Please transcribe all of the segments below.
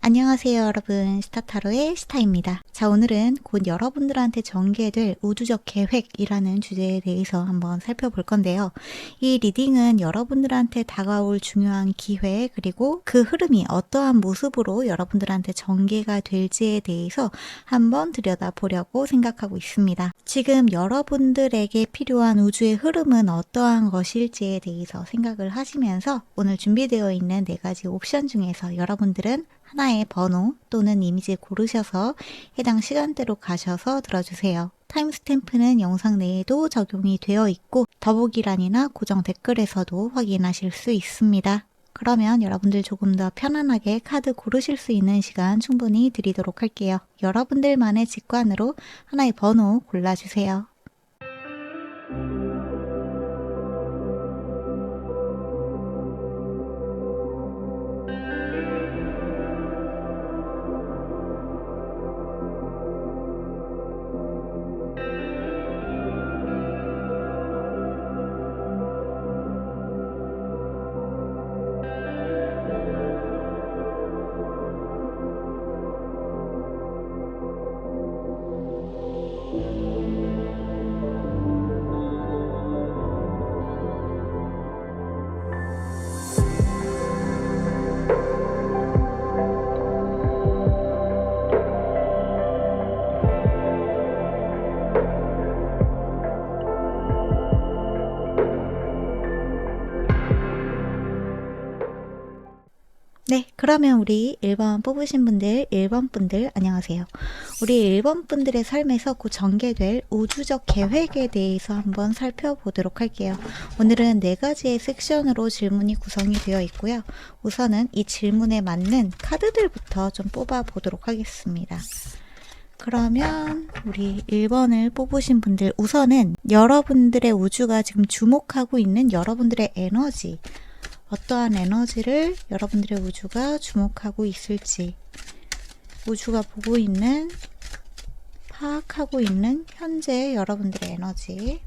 안녕하세요 여러분, 스타타로의 스타입니다. 자, 오늘은 곧 여러분들한테 전개될 우주적 계획이라는 주제에 대해서 한번 살펴볼 건데요. 이 리딩은 여러분들한테 다가올 중요한 기회, 그리고 그 흐름이 어떠한 모습으로 여러분들한테 전개가 될지에 대해서 한번 들여다보려고 생각하고 있습니다. 지금 여러분들에게 필요한 우주의 흐름은 어떠한 것일지에 대해서 생각을 하시면서 오늘 준비되어 있는 4가지 옵션 중에서 여러분들은 하나의 번호 또는 이미지 고르셔서 해당 시간대로 가셔서 들어주세요. 타임스탬프는 영상 내에도 적용이 되어 있고 더보기란이나 고정 댓글에서도 확인하실 수 있습니다. 그러면 여러분들 조금 더 편안하게 카드 고르실 수 있는 시간 충분히 드리도록 할게요. 여러분들만의 직관으로 하나의 번호 골라주세요. 네, 그러면 우리 1번 뽑으신 분들, 1번 분들 안녕하세요. 우리 1번 분들의 삶에서 곧 전개될 우주적 계획에 대해서 한번 살펴보도록 할게요. 오늘은 4가지의 섹션으로 질문이 구성이 되어 있고요. 우선은 이 질문에 맞는 카드들부터 좀 뽑아 보도록 하겠습니다. 그러면 우리 1번을 뽑으신 분들, 우선은 여러분들의 우주가 지금 주목하고 있는 여러분들의 에너지, 어떠한 에너지를 여러분들의 우주가 주목하고 있을지, 우주가 보고 있는, 파악하고 있는 현재 여러분들의 에너지,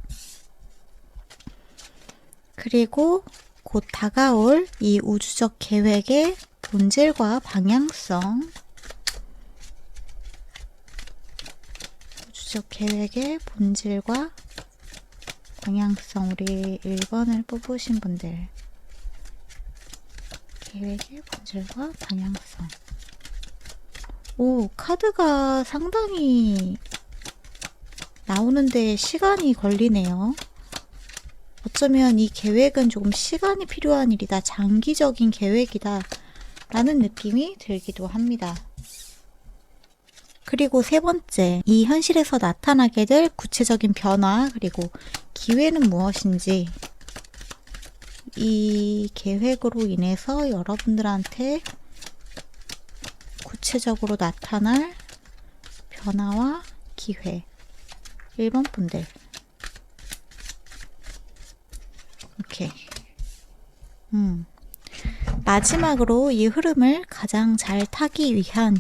그리고 곧 다가올 이 우주적 계획의 본질과 방향성, 우주적 계획의 본질과 방향성, 우리 1번을 뽑으신 분들, 계획의 본질과 방향성. 오, 카드가 상당히 나오는데 시간이 걸리네요. 어쩌면 이 계획은 조금 시간이 필요한 일이다, 장기적인 계획이다 라는 느낌이 들기도 합니다. 그리고 3번째, 이 현실에서 나타나게 될 구체적인 변화, 그리고 기회는 무엇인지, 이 계획으로 인해서 여러분들한테 구체적으로 나타날 변화와 기회. 1번 분들. 오케이. 마지막으로 이 흐름을 가장 잘 타기 위한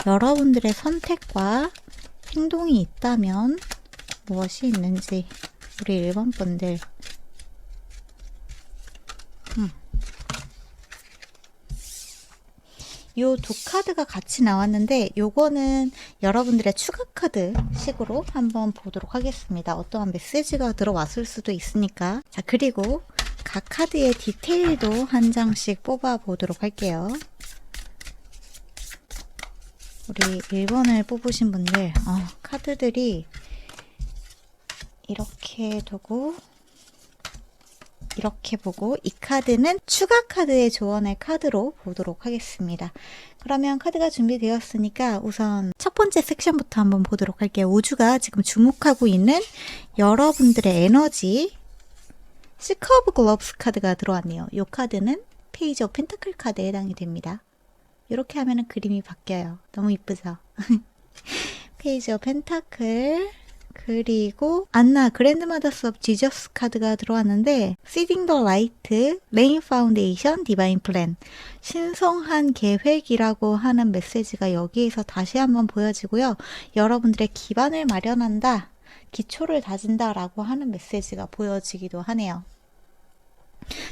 여러분들의 선택과 행동이 있다면 무엇이 있는지, 우리 1번 분들. 요 2카드가 같이 나왔는데 요거는 여러분들의 추가 카드 식으로 한번 보도록 하겠습니다. 어떠한 메시지가 들어왔을 수도 있으니까. 자, 그리고 각 카드의 디테일도 한 장씩 뽑아 보도록 할게요. 우리 1번을 뽑으신 분들, 카드들이 이렇게 두고 이렇게 보고, 이 카드는 추가 카드에 조언할 카드로 보도록 하겠습니다. 그러면 카드가 준비되었으니까 우선 첫 번째 섹션부터 한번 보도록 할게요. 우주가 지금 주목하고 있는 여러분들의 에너지, 시커 오브 글러브스 카드가 들어왔네요. 이 카드는 페이지 오브 펜타클 카드에 해당이 됩니다. 이렇게 하면은 그림이 바뀌어요. 너무 이쁘죠? 페이지 오브 펜타클, 그리고 안나 그랜드마더스 오브 지저스 카드가 들어왔는데, Seeding the Light, Laying Foundation, Divine Plan, 신성한 계획이라고 하는 메시지가 여기에서 다시 한번 보여지고요. 여러분들의 기반을 마련한다, 기초를 다진다 라고 하는 메시지가 보여지기도 하네요.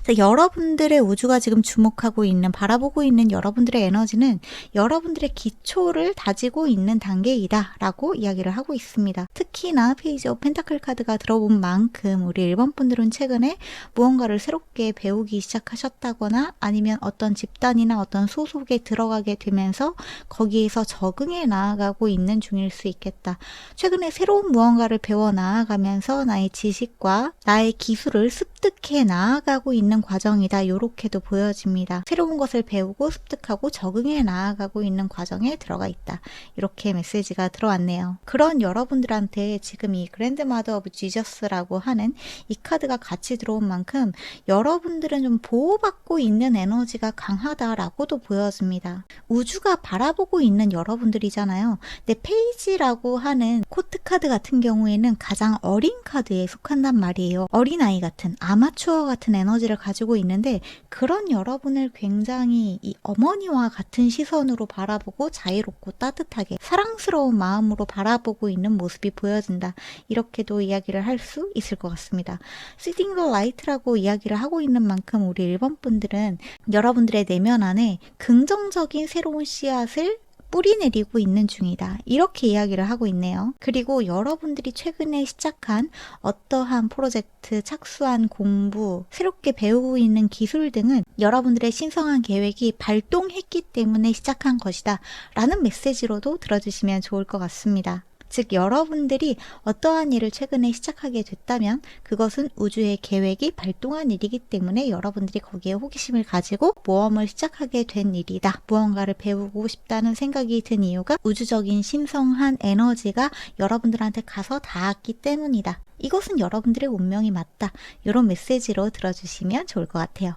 그래서 여러분들의 우주가 지금 주목하고 있는, 바라보고 있는 여러분들의 에너지는 여러분들의 기초를 다지고 있는 단계이다 라고 이야기를 하고 있습니다. 특히나 페이지 오브 펜타클 카드가 들어온 만큼 우리 1번 분들은 최근에 무언가를 새롭게 배우기 시작하셨다거나 아니면 어떤 집단이나 어떤 소속에 들어가게 되면서 거기에서 적응해 나아가고 있는 중일 수 있겠다. 최근에 새로운 무언가를 배워 나아가면서 나의 지식과 나의 기술을 습득해 나아가고 있는 과정이다. 이렇게도 보여집니다. 새로운 것을 배우고 습득하고 적응해 나아가고 있는 과정에 들어가 있다. 이렇게 메시지가 들어왔네요. 그런 여러분들한테 지금 이 그랜드 마더 오브 지저스라고 하는 이 카드가 같이 들어온 만큼 여러분들은 좀 보호받고 있는 에너지가 강하다라고도 보여집니다. 우주가 바라보고 있는 여러분들이잖아요. 근데 페이지라고 하는 코트 카드 같은 경우에는 가장 어린 카드에 속한단 말이에요. 어린아이 같은, 아마추어 같은 에너지를 가지고 있는데 그런 여러분을 굉장히 이 어머니와 같은 시선으로 바라보고 자유롭고 따뜻하게 사랑스러운 마음으로 바라보고 있는 모습이 보여진다. 이렇게도 이야기를 할 수 있을 것 같습니다. Seeding the Light라고 이야기를 하고 있는 만큼 우리 1번 분들은 여러분들의 내면 안에 긍정적인 새로운 씨앗을 뿌리내리고 있는 중이다. 이렇게 이야기를 하고 있네요. 그리고 여러분들이 최근에 시작한 어떠한 프로젝트, 착수한 공부, 새롭게 배우고 있는 기술 등은 여러분들의 신성한 계획이 발동했기 때문에 시작한 것이다. 라는 메시지로도 들어주시면 좋을 것 같습니다. 즉 여러분들이 어떠한 일을 최근에 시작하게 됐다면 그것은 우주의 계획이 발동한 일이기 때문에 여러분들이 거기에 호기심을 가지고 모험을 시작하게 된 일이다. 무언가를 배우고 싶다는 생각이 든 이유가 우주적인 신성한 에너지가 여러분들한테 가서 닿았기 때문이다. 이것은 여러분들의 운명이 맞다. 이런 메시지로 들어주시면 좋을 것 같아요.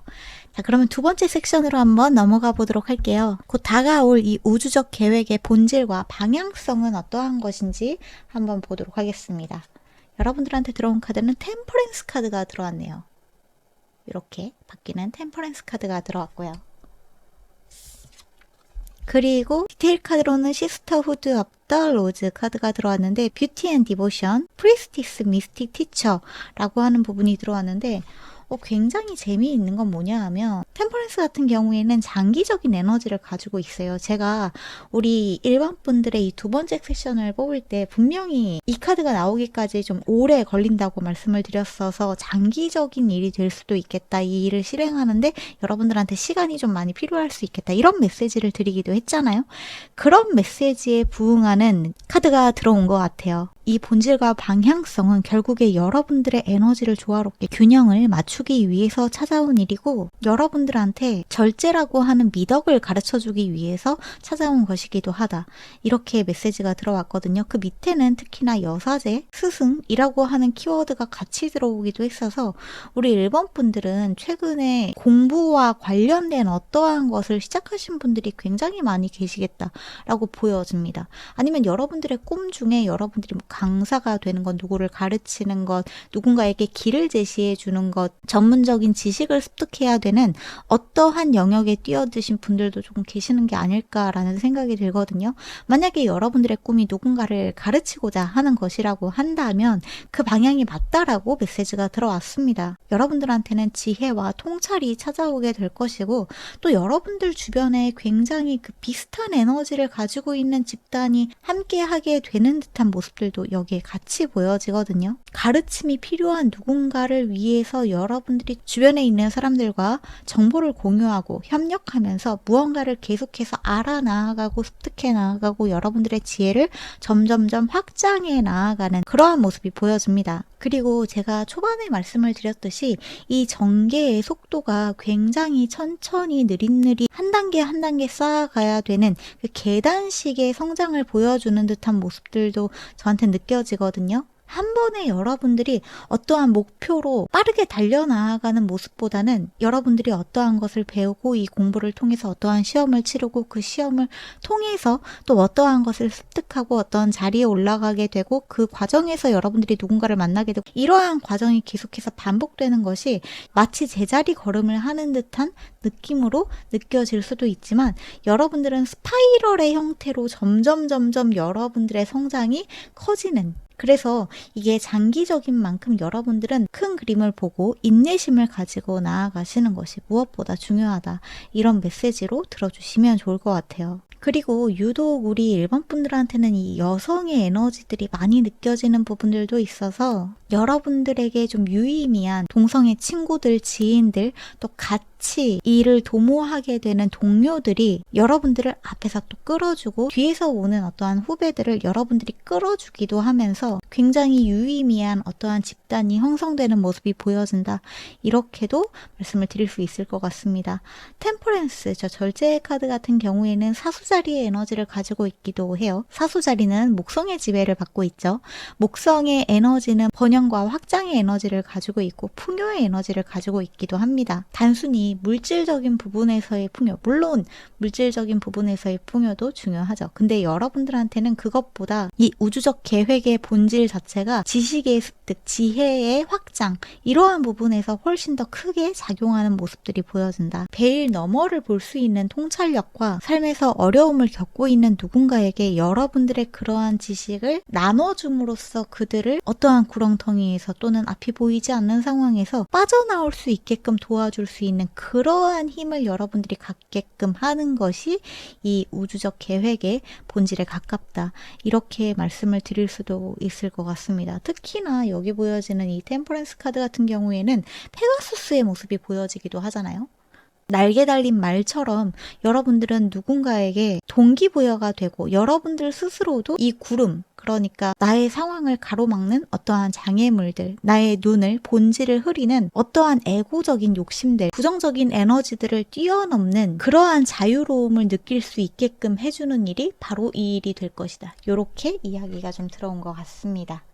자, 그러면 두 번째 섹션으로 한번 넘어가 보도록 할게요. 곧 다가올 이 우주적 계획의 본질과 방향성은 어떠한 것인지 한번 보도록 하겠습니다. 여러분들한테 들어온 카드는 템퍼런스 카드가 들어왔네요. 이렇게 바뀌는 템퍼런스 카드가 들어왔고요. 그리고 디테일 카드로는 시스터후드 업 더 로즈 카드가 들어왔는데 뷰티 앤 디보션, 프리스티스 미스틱 티처라고 하는 부분이 들어왔는데 굉장히 재미있는 건 뭐냐 하면 템퍼런스 같은 경우에는 장기적인 에너지를 가지고 있어요. 제가 우리 일반 분들의 이 두 번째 섹션을 뽑을 때 분명히 이 카드가 나오기까지 좀 오래 걸린다고 말씀을 드렸어서 장기적인 일이 될 수도 있겠다. 이 일을 실행하는데 여러분들한테 시간이 좀 많이 필요할 수 있겠다. 이런 메시지를 드리기도 했잖아요. 그런 메시지에 부응하는 카드가 들어온 것 같아요. 이 본질과 방향성은 결국에 여러분들의 에너지를 조화롭게 균형을 맞추기 위해서 찾아온 일이고 여러분들한테 절제라고 하는 미덕을 가르쳐주기 위해서 찾아온 것이기도 하다. 이렇게 메시지가 들어왔거든요. 그 밑에는 특히나 여사제, 스승이라고 하는 키워드가 같이 들어오기도 했어서 우리 1번 분들은 최근에 공부와 관련된 어떠한 것을 시작하신 분들이 굉장히 많이 계시겠다라고 보여집니다. 아니면 여러분들의 꿈 중에 여러분들이 강사가 되는 것, 누구를 가르치는 것, 누군가에게 길을 제시해 주는 것, 전문적인 지식을 습득해야 되는 어떠한 영역에 뛰어드신 분들도 조금 계시는 게 아닐까라는 생각이 들거든요. 만약에 여러분들의 꿈이 누군가를 가르치고자 하는 것이라고 한다면 그 방향이 맞다라고 메시지가 들어왔습니다. 여러분들한테는 지혜와 통찰이 찾아오게 될 것이고 또 여러분들 주변에 굉장히 그 비슷한 에너지를 가지고 있는 집단이 함께하게 되는 듯한 모습들도 여기에 같이 보여지거든요. 가르침이 필요한 누군가를 위해서 여러분들이 주변에 있는 사람들과 정보를 공유하고 협력하면서 무언가를 계속해서 알아나가고 습득해 나가고 여러분들의 지혜를 점점점 확장해 나아가는 그러한 모습이 보여집니다. 그리고 제가 초반에 말씀을 드렸듯이 이 전개의 속도가 굉장히 천천히 느릿느릿 한 단계 한 단계 쌓아가야 되는 그 계단식의 성장을 보여주는 듯한 모습들도 저한테 느껴지거든요. 한 번에 여러분들이 어떠한 목표로 빠르게 달려나가는 모습보다는 여러분들이 어떠한 것을 배우고 이 공부를 통해서 어떠한 시험을 치르고 그 시험을 통해서 또 어떠한 것을 습득하고 어떠한 자리에 올라가게 되고 그 과정에서 여러분들이 누군가를 만나게 되고 이러한 과정이 계속해서 반복되는 것이 마치 제자리 걸음을 하는 듯한 느낌으로 느껴질 수도 있지만 여러분들은 스파이럴의 형태로 점점 여러분들의 성장이 커지는 그래서 이게 장기적인 만큼 여러분들은 큰 그림을 보고 인내심을 가지고 나아가시는 것이 무엇보다 중요하다. 이런 메시지로 들어주시면 좋을 것 같아요. 그리고 유독 우리 일반 분들한테는 이 여성의 에너지들이 많이 느껴지는 부분들도 있어서 여러분들에게 좀 유의미한 동성애 친구들, 지인들, 또 같이 일을 도모하게 되는 동료들이 여러분들을 앞에서 또 끌어주고 뒤에서 오는 어떠한 후배들을 여러분들이 끌어주기도 하면서 굉장히 유의미한 어떠한 집단이 형성되는 모습이 보여진다. 이렇게도 말씀을 드릴 수 있을 것 같습니다. 템퍼런스, 저 절제의 카드 같은 경우에는 사수자리의 에너지를 가지고 있기도 해요. 사수자리는 목성의 지배를 받고 있죠. 목성의 에너지는 번영과 확장의 에너지를 가지고 있고 풍요의 에너지를 가지고 있기도 합니다. 단순히 물질적인 부분에서의 풍요, 물론 물질적인 부분에서의 풍요도 중요하죠. 근데 여러분들한테는 그것보다 이 우주적 계획의 본질 자체가 지식의 습득, 지혜의 확장, 이러한 부분에서 훨씬 더 크게 작용하는 모습들이 보여진다. 베일 너머를 볼 수 있는 통찰력과 삶에서 어려움을 겪고 있는 누군가에게 여러분들의 그러한 지식을 나눠줌으로써 그들을 어떠한 구렁텅이에서 또는 앞이 보이지 않는 상황에서 빠져나올 수 있게끔 도와줄 수 있는 그러한 힘을 여러분들이 갖게끔 하는 것이 이 우주적 계획의 본질에 가깝다. 이렇게 말씀을 드릴 수도 있을 것 같습니다. 특히나 여기 보여지는 이 템퍼런스 카드 같은 경우에는 페가수스의 모습이 보여지기도 하잖아요. 날개 달린 말처럼 여러분들은 누군가에게 동기부여가 되고 여러분들 스스로도 이 구름, 그러니까 나의 상황을 가로막는 어떠한 장애물들, 나의 눈을, 본질을 흐리는 어떠한 에고적인 욕심들, 부정적인 에너지들을 뛰어넘는 그러한 자유로움을 느낄 수 있게끔 해주는 일이 바로 이 일이 될 것이다. 이렇게 이야기가 좀 들어온 것 같습니다.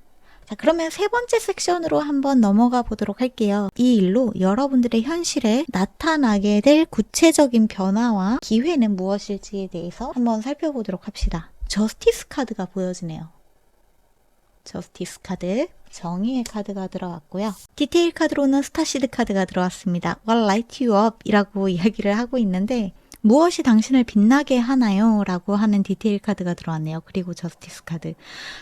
자, 그러면 세 번째 섹션으로 한번 넘어가 보도록 할게요. 이 일로 여러분들의 현실에 나타나게 될 구체적인 변화와 기회는 무엇일지에 대해서 한번 살펴보도록 합시다. 저스티스 카드가 보여지네요. 저스티스 카드, 정의의 카드가 들어왔고요. 디테일 카드로는 스타시드 카드가 들어왔습니다. What light you up? 이라고 이야기를 하고 있는데 무엇이 당신을 빛나게 하나요? 라고 하는 디테일 카드가 들어왔네요. 그리고 저스티스 카드.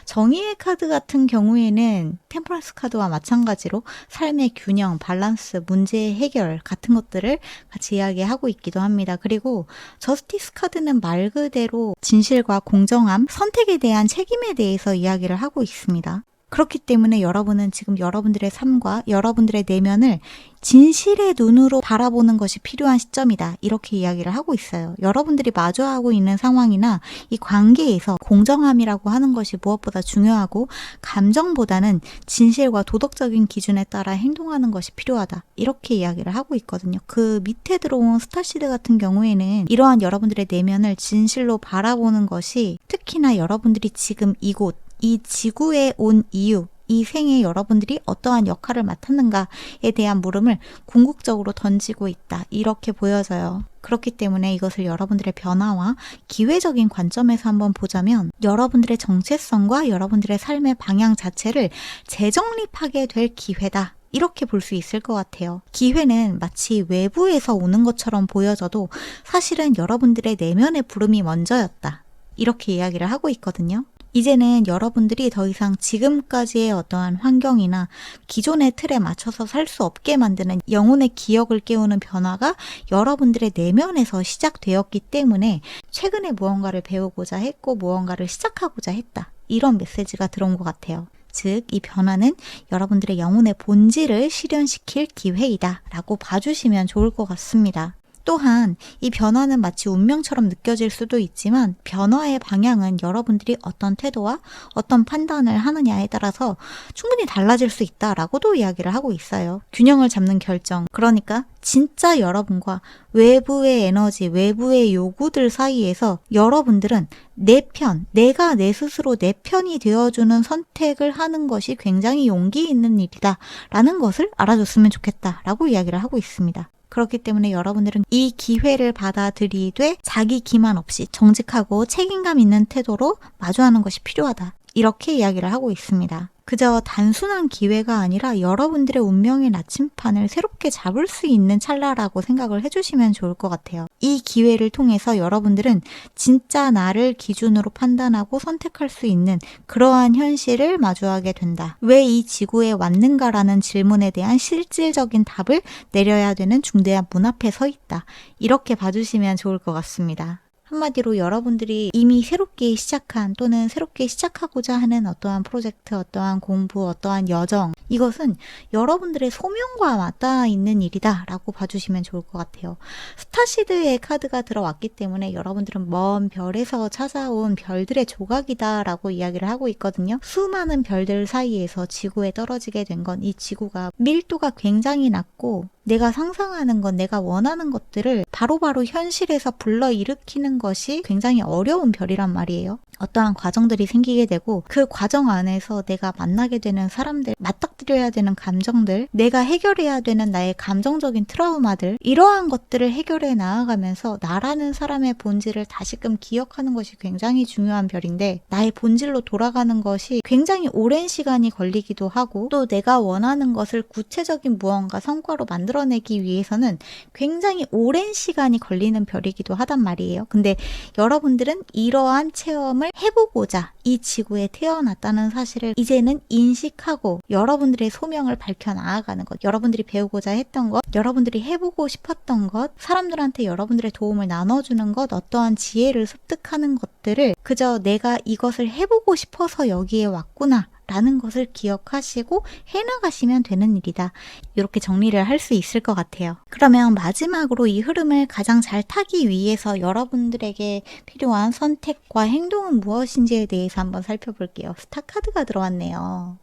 정의의 카드 같은 경우에는 템퍼런스 카드와 마찬가지로 삶의 균형, 밸런스, 문제 해결 같은 것들을 같이 이야기하고 있기도 합니다. 그리고 저스티스 카드는 말 그대로 진실과 공정함, 선택에 대한 책임에 대해서 이야기를 하고 있습니다. 그렇기 때문에 여러분은 지금 여러분들의 삶과 여러분들의 내면을 진실의 눈으로 바라보는 것이 필요한 시점이다. 이렇게 이야기를 하고 있어요. 여러분들이 마주하고 있는 상황이나 이 관계에서 공정함이라고 하는 것이 무엇보다 중요하고 감정보다는 진실과 도덕적인 기준에 따라 행동하는 것이 필요하다. 이렇게 이야기를 하고 있거든요. 그 밑에 들어온 스타시드 같은 경우에는 이러한 여러분들의 내면을 진실로 바라보는 것이 특히나 여러분들이 지금 이곳 이 지구에 온 이유, 이 생에 여러분들이 어떠한 역할을 맡았는가에 대한 물음을 궁극적으로 던지고 있다. 이렇게 보여져요. 그렇기 때문에 이것을 여러분들의 변화와 기회적인 관점에서 한번 보자면 여러분들의 정체성과 여러분들의 삶의 방향 자체를 재정립하게 될 기회다. 이렇게 볼 수 있을 것 같아요. 기회는 마치 외부에서 오는 것처럼 보여져도 사실은 여러분들의 내면의 부름이 먼저였다. 이렇게 이야기를 하고 있거든요. 이제는 여러분들이 더 이상 지금까지의 어떠한 환경이나 기존의 틀에 맞춰서 살 수 없게 만드는 영혼의 기억을 깨우는 변화가 여러분들의 내면에서 시작되었기 때문에 최근에 무언가를 배우고자 했고 무언가를 시작하고자 했다. 이런 메시지가 들어온 것 같아요. 즉, 이 변화는 여러분들의 영혼의 본질을 실현시킬 기회이다 라고 봐주시면 좋을 것 같습니다. 또한 이 변화는 마치 운명처럼 느껴질 수도 있지만 변화의 방향은 여러분들이 어떤 태도와 어떤 판단을 하느냐에 따라서 충분히 달라질 수 있다라고도 이야기를 하고 있어요. 균형을 잡는 결정, 그러니까 진짜 여러분과 외부의 에너지, 외부의 요구들 사이에서 여러분들은 내 편, 내가 내 스스로 내 편이 되어주는 선택을 하는 것이 굉장히 용기 있는 일이다 라는 것을 알아줬으면 좋겠다 라고 이야기를 하고 있습니다. 그렇기 때문에 여러분들은 이 기회를 받아들이되 자기 기만 없이 정직하고 책임감 있는 태도로 마주하는 것이 필요하다. 이렇게 이야기를 하고 있습니다. 그저 단순한 기회가 아니라 여러분들의 운명의 나침판을 새롭게 잡을 수 있는 찰나라고 생각을 해주시면 좋을 것 같아요. 이 기회를 통해서 여러분들은 진짜 나를 기준으로 판단하고 선택할 수 있는 그러한 현실을 마주하게 된다. 왜 이 지구에 왔는가라는 질문에 대한 실질적인 답을 내려야 되는 중대한 문 앞에 서 있다. 이렇게 봐주시면 좋을 것 같습니다. 한마디로 여러분들이 이미 새롭게 시작한 또는 새롭게 시작하고자 하는 어떠한 프로젝트, 어떠한 공부, 어떠한 여정, 이것은 여러분들의 소명과 맞닿아 있는 일이다 라고 봐주시면 좋을 것 같아요. 스타시드의 카드가 들어왔기 때문에 여러분들은 먼 별에서 찾아온 별들의 조각이다 라고 이야기를 하고 있거든요. 수많은 별들 사이에서 지구에 떨어지게 된 건 이 지구가 밀도가 굉장히 낮고 내가 상상하는 것, 내가 원하는 것들을 바로바로 현실에서 불러일으키는 것이 굉장히 어려운 별이란 말이에요. 어떠한 과정들이 생기게 되고 그 과정 안에서 내가 만나게 되는 사람들, 맞닥뜨려야 되는 감정들, 내가 해결해야 되는 나의 감정적인 트라우마들, 이러한 것들을 해결해 나아가면서 나라는 사람의 본질을 다시금 기억하는 것이 굉장히 중요한 별인데, 나의 본질로 돌아가는 것이 굉장히 오랜 시간이 걸리기도 하고, 또 내가 원하는 것을 구체적인 무언가 성과로 만들어내기 위해서는 굉장히 오랜 시간이 걸리는 별이기도 하단 말이에요. 근데 여러분들은 이러한 체험을 해보고자 이 지구에 태어났다는 사실을 이제는 인식하고 여러분들의 소명을 밝혀 나아가는 것, 여러분들이 배우고자 했던 것, 여러분들이 해보고 싶었던 것, 사람들한테 여러분들의 도움을 나눠주는 것, 어떠한 지혜를 습득하는 것들을 그저 내가 이것을 해보고 싶어서 여기에 왔구나 라는 것을 기억하시고 해나가시면 되는 일이다. 이렇게 정리를 할 수 있을 것 같아요. 그러면 마지막으로 이 흐름을 가장 잘 타기 위해서 여러분들에게 필요한 선택과 행동은 무엇인지에 대해서 한번 살펴볼게요. 스타 카드가 들어왔네요.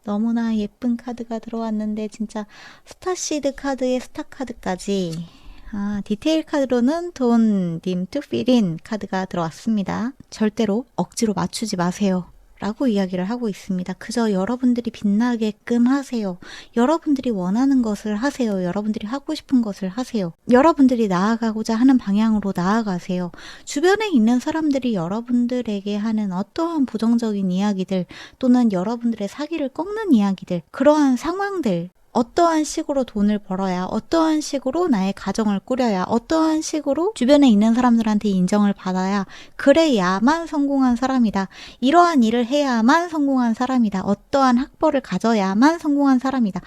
너무나 예쁜 카드가 들어왔는데 진짜 스타시드 카드에 스타 카드까지, 디테일 카드로는 돈, 님, 투필인 카드가 들어왔습니다. 절대로 억지로 맞추지 마세요 라고 이야기를 하고 있습니다. 그저 여러분들이 빛나게끔 하세요. 여러분들이 원하는 것을 하세요. 여러분들이 하고 싶은 것을 하세요. 여러분들이 나아가고자 하는 방향으로 나아가세요. 주변에 있는 사람들이 여러분들에게 하는 어떠한 부정적인 이야기들 또는 여러분들의 사기를 꺾는 이야기들, 그러한 상황들, 어떠한 식으로 돈을 벌어야, 어떠한 식으로 나의 가정을 꾸려야, 어떠한 식으로 주변에 있는 사람들한테 인정을 받아야, 그래야만 성공한 사람이다. 이러한 일을 해야만 성공한 사람이다. 어떠한 학벌을 가져야만 성공한 사람이다.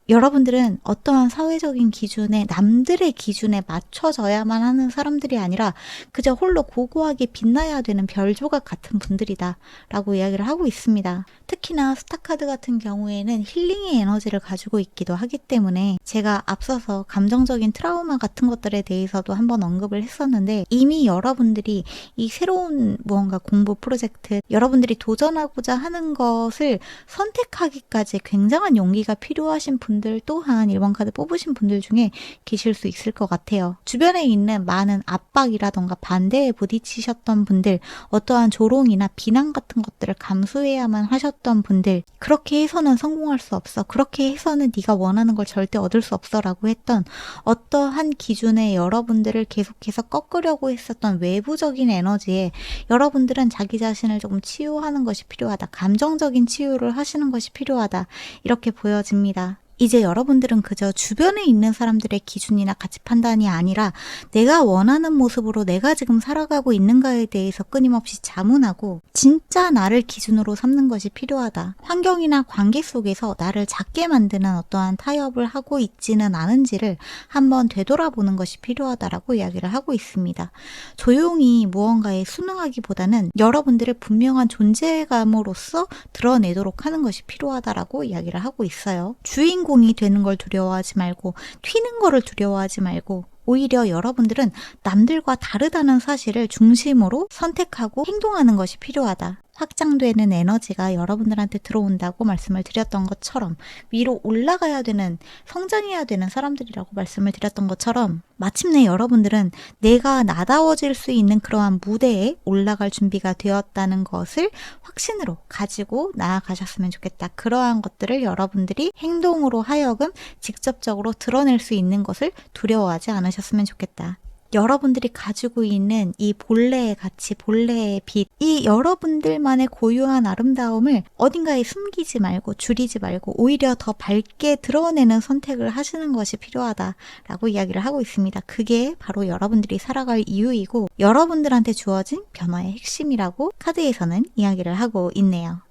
여러분들은 어떠한 사회적인 기준에, 남들의 기준에 맞춰져야만 하는 사람들이 아니라 그저 홀로 고고하게 빛나야 되는 별 조각 같은 분들이다 라고 이야기를 하고 있습니다. 특히나 스타카드 같은 경우에는 힐링의 에너지를 가지고 있기도 하기 때문에 제가 앞서서 감정적인 트라우마 같은 것들에 대해서도 한번 언급을 했었는데, 이미 여러분들이 이 새로운 무언가 공부 프로젝트, 여러분들이 도전하고자 하는 것을 선택하기까지 굉장한 용기가 필요하신 분들 또한 1번 카드 뽑으신 분들 중에 계실 수 있을 것 같아요. 주변에 있는 많은 압박이라던가 반대에 부딪히셨던 분들, 어떠한 조롱이나 비난 같은 것들을 감수해야만 하셨던 분들, 그렇게 해서는 성공할 수 없어, 그렇게 해서는 네가 원하는 걸 절대 얻을 수 없어 라고 했던 어떠한 기준에 여러분들을 계속해서 꺾으려고 했었던 외부적인 에너지에 여러분들은 자기 자신을 조금 치유하는 것이 필요하다. 감정적인 치유를 하시는 것이 필요하다. 이렇게 보여집니다. 이제 여러분들은 그저 주변에 있는 사람들의 기준이나 가치 판단이 아니라 내가 원하는 모습으로 내가 지금 살아가고 있는가에 대해서 끊임없이 자문하고 진짜 나를 기준으로 삼는 것이 필요하다. 환경이나 관계 속에서 나를 작게 만드는 어떠한 타협을 하고 있지는 않은지를 한번 되돌아보는 것이 필요하다라고 이야기를 하고 있습니다. 조용히 무언가에 순응하기보다는 여러분들의 분명한 존재감으로서 드러내도록 하는 것이 필요하다라고 이야기를 하고 있어요. 주인공이 되는 걸 두려워하지 말고, 튀는 거를 두려워하지 말고, 오히려 여러분들은 남들과 다르다는 사실을 중심으로 선택하고 행동하는 것이 필요하다. 확장되는 에너지가 여러분들한테 들어온다고 말씀을 드렸던 것처럼, 위로 올라가야 되는, 성장해야 되는 사람들이라고 말씀을 드렸던 것처럼, 마침내 여러분들은 내가 나다워질 수 있는 그러한 무대에 올라갈 준비가 되었다는 것을 확신으로 가지고 나아가셨으면 좋겠다. 그러한 것들을 여러분들이 행동으로 하여금 직접적으로 드러낼 수 있는 것을 두려워하지 않으셨으면 좋겠다. 여러분들이 가지고 있는 이 본래의 가치, 본래의 빛, 이 여러분들만의 고유한 아름다움을 어딘가에 숨기지 말고 줄이지 말고 오히려 더 밝게 드러내는 선택을 하시는 것이 필요하다라고 이야기를 하고 있습니다. 그게 바로 여러분들이 살아갈 이유이고 여러분들한테 주어진 변화의 핵심이라고 카드에서는 이야기를 하고 있네요.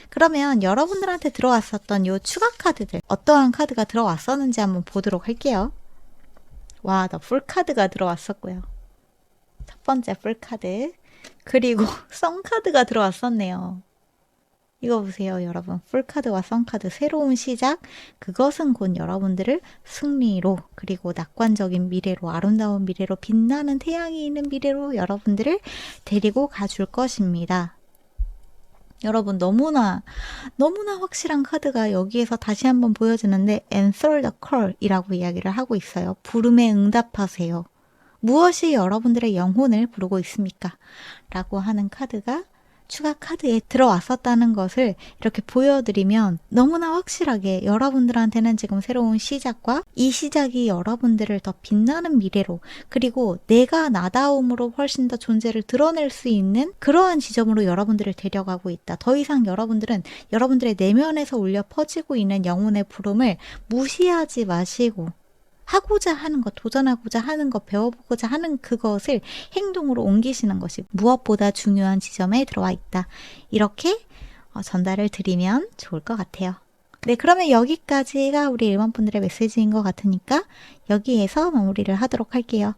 그러면 여러분들한테 들어왔었던 요 추가 카드들, 어떠한 카드가 들어왔었는지 한번 보도록 할게요. 와, 나 풀카드가 들어왔었고요. 첫 번째 풀카드. 그리고 썬카드가 들어왔었네요. 이거 보세요, 여러분. 풀카드와 썬카드. 새로운 시작. 그것은 곧 여러분들을 승리로, 그리고 낙관적인 미래로, 아름다운 미래로, 빛나는 태양이 있는 미래로 여러분들을 데리고 가줄 것입니다. 여러분, 너무나 확실한 카드가 여기에서 다시 한번 보여지는데 Answer the call 이라고 이야기를 하고 있어요. 부름에 응답하세요. 무엇이 여러분들의 영혼을 부르고 있습니까? 라고 하는 카드가 추가 카드에 들어왔었다는 것을 이렇게 보여드리면 너무나 확실하게 여러분들한테는 지금 새로운 시작과 이 시작이 여러분들을 더 빛나는 미래로, 그리고 내가 나다움으로 훨씬 더 존재를 드러낼 수 있는 그러한 지점으로 여러분들을 데려가고 있다. 더 이상 여러분들은 여러분들의 내면에서 울려 퍼지고 있는 영혼의 부름을 무시하지 마시고 하고자 하는 것, 도전하고자 하는 것, 배워보고자 하는 그것을 행동으로 옮기시는 것이 무엇보다 중요한 지점에 들어와 있다. 이렇게 전달을 드리면 좋을 것 같아요. 네, 그러면 여기까지가 우리 일반분들의 메시지인 것 같으니까 여기에서 마무리를 하도록 할게요.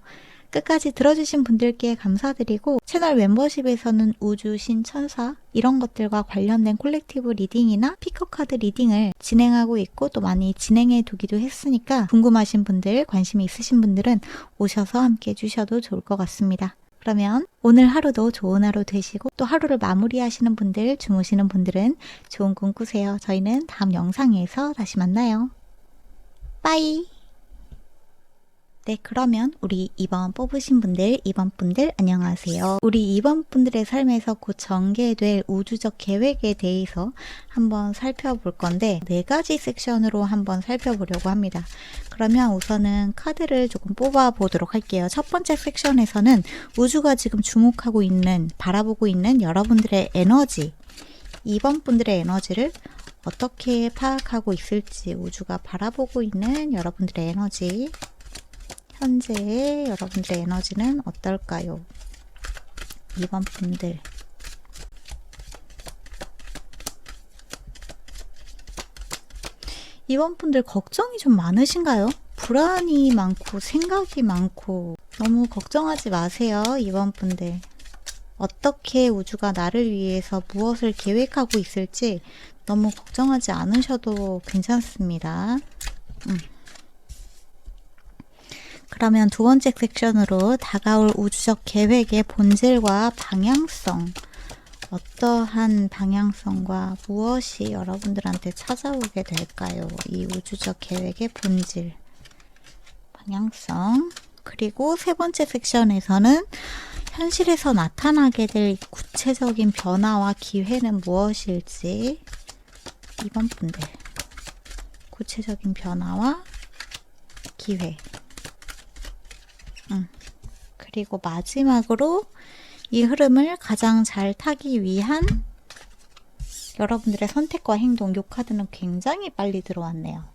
끝까지 들어주신 분들께 감사드리고 채널 멤버십에서는 우주, 신, 천사 이런 것들과 관련된 콜렉티브 리딩이나 피커카드 리딩을 진행하고 있고 또 많이 진행해 두기도 했으니까 궁금하신 분들, 관심이 있으신 분들은 오셔서 함께 해주셔도 좋을 것 같습니다. 그러면 오늘 하루도 좋은 하루 되시고 또 하루를 마무리하시는 분들, 주무시는 분들은 좋은 꿈 꾸세요. 저희는 다음 영상에서 다시 만나요. 빠이! 네, 그러면 우리 2번 뽑으신 분들, 2번 분들 안녕하세요. 우리 2번 분들의 삶에서 곧 전개될 우주적 계획에 대해서 한번 살펴볼 건데 4가지 섹션으로 한번 살펴보려고 합니다. 그러면 우선은 카드를 조금 뽑아 보도록 할게요. 첫 번째 섹션에서는 우주가 지금 주목하고 있는, 바라보고 있는 여러분들의 에너지, 2번 분들의 에너지를 어떻게 파악하고 있을지, 우주가 바라보고 있는 여러분들의 에너지, 현재의 여러분들의 에너지는 어떨까요? 2번 분들. 이번 분들 걱정이 좀 많으신가요? 불안이 많고 생각이 많고 너무 걱정하지 마세요. 이번 분들. 어떻게 우주가 나를 위해서 무엇을 계획하고 있을지 너무 걱정하지 않으셔도 괜찮습니다. 그러면 두 번째 섹션으로 다가올 우주적 계획의 본질과 방향성, 어떠한 방향성과 무엇이 여러분들한테 찾아오게 될까요? 이 우주적 계획의 본질, 방향성. 그리고 세 번째 섹션에서는 현실에서 나타나게 될 구체적인 변화와 기회는 무엇일지, 2번 분들. 구체적인 변화와 기회. 그리고 마지막으로 이 흐름을 가장 잘 타기 위한 여러분들의 선택과 행동. 이 카드는 굉장히 빨리 들어왔네요.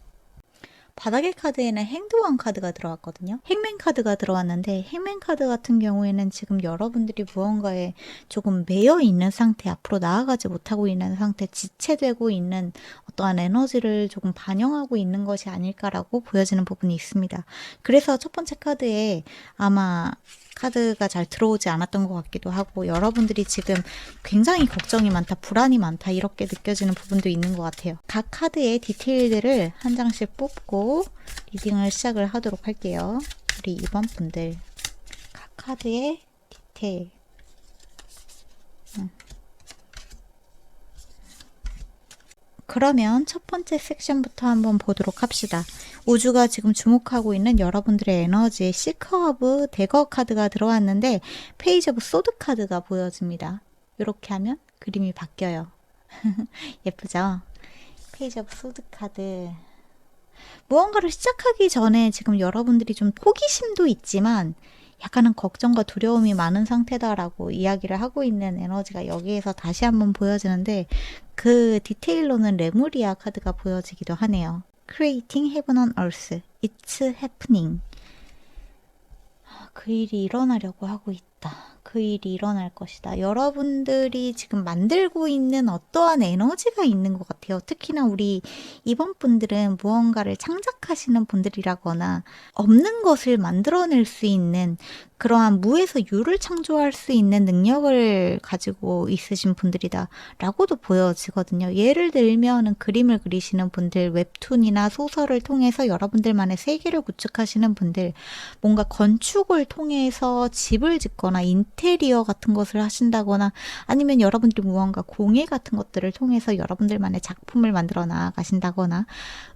바닥의 카드에는 행동한 카드가 들어왔거든요. 행맨 카드가 들어왔는데 행맨 카드 같은 경우에는 지금 여러분들이 무언가에 조금 매여 있는 상태, 앞으로 나아가지 못하고 있는 상태, 지체되고 있는 어떠한 에너지를 조금 반영하고 있는 것이 아닐까라고 보여지는 부분이 있습니다. 그래서 첫 번째 카드에 아마 카드가 잘 들어오지 않았던 것 같기도 하고 여러분들이 지금 굉장히 걱정이 많다, 불안이 많다 이렇게 느껴지는 부분도 있는 것 같아요. 각 카드의 디테일들을 한 장씩 뽑고 리딩을 시작을 하도록 할게요. 우리 2번 분들 각 카드의 디테일. 그러면 첫 번째 섹션부터 한번 보도록 합시다. 우주가 지금 주목하고 있는 여러분들의 에너지, 시커 오브 대거 카드가 들어왔는데 페이지 오브 소드 카드가 보여집니다. 이렇게 하면 그림이 바뀌어요. 예쁘죠? 페이지 오브 소드 카드. 무언가를 시작하기 전에 지금 여러분들이 좀 호기심도 있지만 약간은 걱정과 두려움이 많은 상태다라고 이야기를 하고 있는 에너지가 여기에서 다시 한번 보여지는데 그 디테일로는 레무리아 카드가 보여지기도 하네요. Creating Heaven on Earth. It's happening. 그 일이 일어나려고 하고 있다. 그 일이 일어날 것이다. 여러분들이 지금 만들고 있는 어떠한 에너지가 있는 것 같아요. 특히나 우리 이번 분들은 무언가를 창작하시는 분들이라거나 없는 것을 만들어낼 수 있는 그러한 무에서 유를 창조할 수 있는 능력을 가지고 있으신 분들이다 라고도 보여지거든요. 예를 들면 그림을 그리시는 분들, 웹툰이나 소설을 통해서 여러분들만의 세계를 구축하시는 분들, 뭔가 건축을 통해서 집을 짓거나 인테리어 같은 것을 하신다거나 아니면 여러분들이 무언가 공예 같은 것들을 통해서 여러분들만의 작품을 만들어 나아가신다거나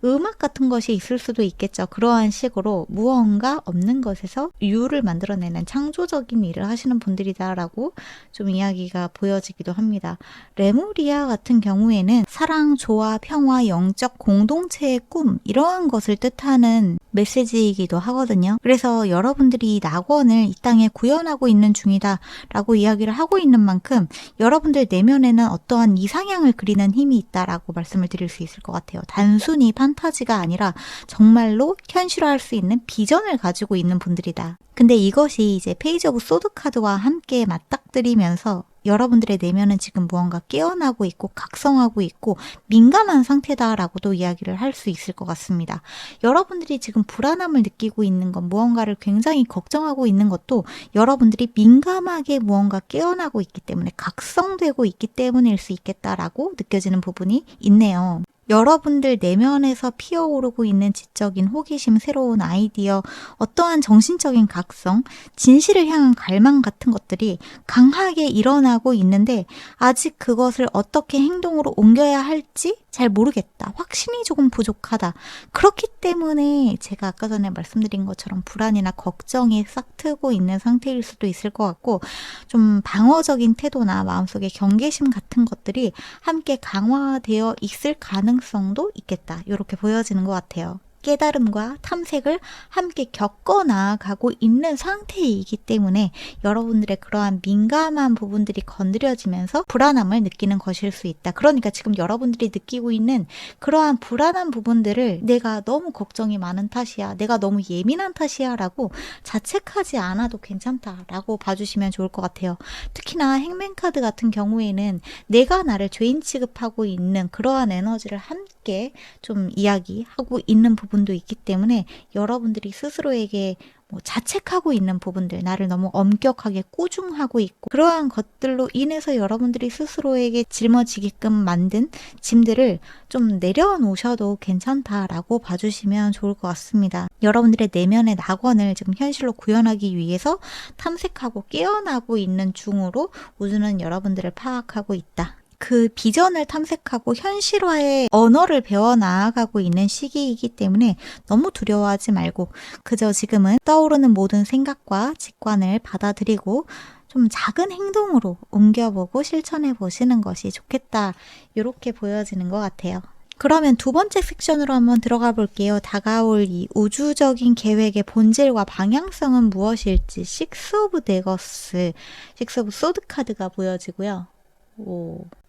음악 같은 것이 있을 수도 있겠죠. 그러한 식으로 무언가 없는 것에서 유를 만들어내는 창조적인 일을 하시는 분들이다라고 좀 이야기가 보여지기도 합니다. 레무리아 같은 경우에는 사랑, 조화, 평화, 영적 공동체의 꿈 이러한 것을 뜻하는 메시지이기도 하거든요. 그래서 여러분들이 낙원을 이 땅에 구현하고 있는 중이다 라고 이야기를 하고 있는 만큼 여러분들 내면에는 어떠한 이상향을 그리는 힘이 있다라고 말씀을 드릴 수 있을 것 같아요. 단순히 판타지가 아니라 정말로 현실화할 수 있는 비전을 가지고 있는 분들이다. 근데 이것이 이제 페이지 오브 소드 카드와 함께 맞닥뜨리면서 여러분들의 내면은 지금 무언가 깨어나고 있고 각성하고 있고 민감한 상태다라고도 이야기를 할 수 있을 것 같습니다. 여러분들이 지금 불안함을 느끼고 있는 건 무언가를 굉장히 걱정하고 있는 것도 여러분들이 민감하게 무언가 깨어나고 있기 때문에 각성되고 있기 때문일 수 있겠다라고 느껴지는 부분이 있네요. 여러분들 내면에서 피어오르고 있는 지적인 호기심, 새로운 아이디어, 어떠한 정신적인 각성, 진실을 향한 갈망 같은 것들이 강하게 일어나고 있는데 아직 그것을 어떻게 행동으로 옮겨야 할지 잘 모르겠다. 확신이 조금 부족하다. 그렇기 때문에 제가 아까 전에 말씀드린 것처럼 불안이나 걱정이 싹트고 있는 상태일 수도 있을 것 같고 좀 방어적인 태도나 마음속의 경계심 같은 것들이 함께 강화되어 있을 가능성도 있겠다. 이렇게 보여지는 것 같아요. 깨달음과 탐색을 함께 겪어 나아가고 있는 상태이기 때문에 여러분들의 그러한 민감한 부분들이 건드려지면서 불안함을 느끼는 것일 수 있다. 그러니까 지금 여러분들이 느끼고 있는 그러한 불안한 부분들을 내가 너무 걱정이 많은 탓이야, 내가 너무 예민한 탓이야 라고 자책하지 않아도 괜찮다라고 봐주시면 좋을 것 같아요. 특히나 행맨 카드 같은 경우에는 내가 나를 죄인 취급하고 있는 그러한 에너지를 함께 좀 이야기하고 있는 부분도 있기 때문에 여러분들이 스스로에게 자책하고 있는 부분들, 나를 너무 엄격하게 꾸중하고 있고 그러한 것들로 인해서 여러분들이 스스로에게 짊어지게끔 만든 짐들을 좀 내려놓으셔도 괜찮다라고 봐주시면 좋을 것 같습니다. 여러분들의 내면의 낙원을 지금 현실로 구현하기 위해서 탐색하고 깨어나고 있는 중으로 우주는 여러분들을 파악하고 있다. 그 비전을 탐색하고 현실화의 언어를 배워 나아가고 있는 시기이기 때문에 너무 두려워하지 말고 그저 지금은 떠오르는 모든 생각과 직관을 받아들이고 좀 작은 행동으로 옮겨보고 실천해 보시는 것이 좋겠다. 이렇게 보여지는 것 같아요. 그러면 두 번째 섹션으로 한번 들어가 볼게요. 다가올 이 우주적인 계획의 본질과 방향성은 무엇일지 식스 오브 데거스, 식스 오브 소드 카드가 보여지고요.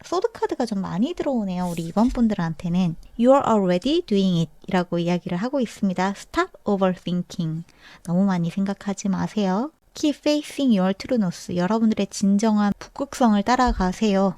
소드 카드가 좀 많이 들어오네요. 우리 이번 분들한테는 You are already doing it 이라고 이야기를 하고 있습니다. Stop overthinking. 너무 많이 생각하지 마세요. Keep facing your true north. 여러분들의 진정한 북극성을 따라가세요.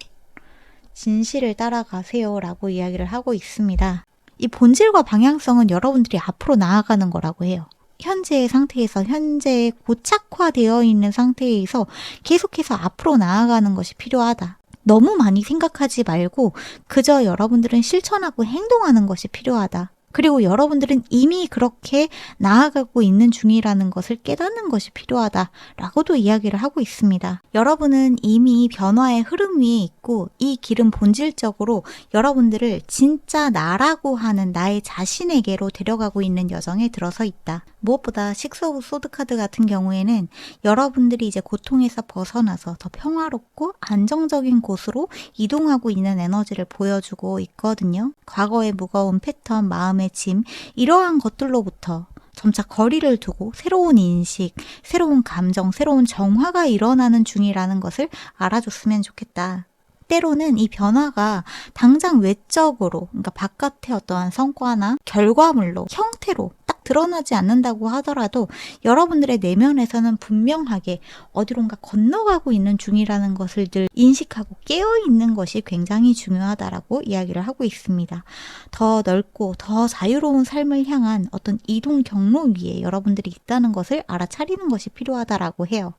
진실을 따라가세요 라고 이야기를 하고 있습니다. 이 본질과 방향성은 여러분들이 앞으로 나아가는 거라고 해요. 현재의 상태에서 현재 고착화되어 있는 상태에서 계속해서 앞으로 나아가는 것이 필요하다. 너무 많이 생각하지 말고 그저 여러분들은 실천하고 행동하는 것이 필요하다. 그리고 여러분들은 이미 그렇게 나아가고 있는 중이라는 것을 깨닫는 것이 필요하다라고도 이야기를 하고 있습니다. 여러분은 이미 변화의 흐름 위에 있고 이 길은 본질적으로 여러분들을 진짜 나라고 하는 나의 자신에게로 데려가고 있는 여정에 들어서 있다. 무엇보다 식스 오브 소드 카드 같은 경우에는 여러분들이 이제 고통에서 벗어나서 더 평화롭고 안정적인 곳으로 이동하고 있는 에너지를 보여주고 있거든요. 과거의 무거운 패턴, 마음의 짐 이러한 것들로부터 점차 거리를 두고 새로운 인식, 새로운 감정, 새로운 정화가 일어나는 중이라는 것을 알아줬으면 좋겠다. 때로는 이 변화가 당장 외적으로, 그러니까 바깥의 어떠한 성과나 결과물로, 형태로 딱 드러나지 않는다고 하더라도 여러분들의 내면에서는 분명하게 어디론가 건너가고 있는 중이라는 것을 늘 인식하고 깨어있는 것이 굉장히 중요하다라고 이야기를 하고 있습니다. 더 넓고 더 자유로운 삶을 향한 어떤 이동 경로 위에 여러분들이 있다는 것을 알아차리는 것이 필요하다라고 해요.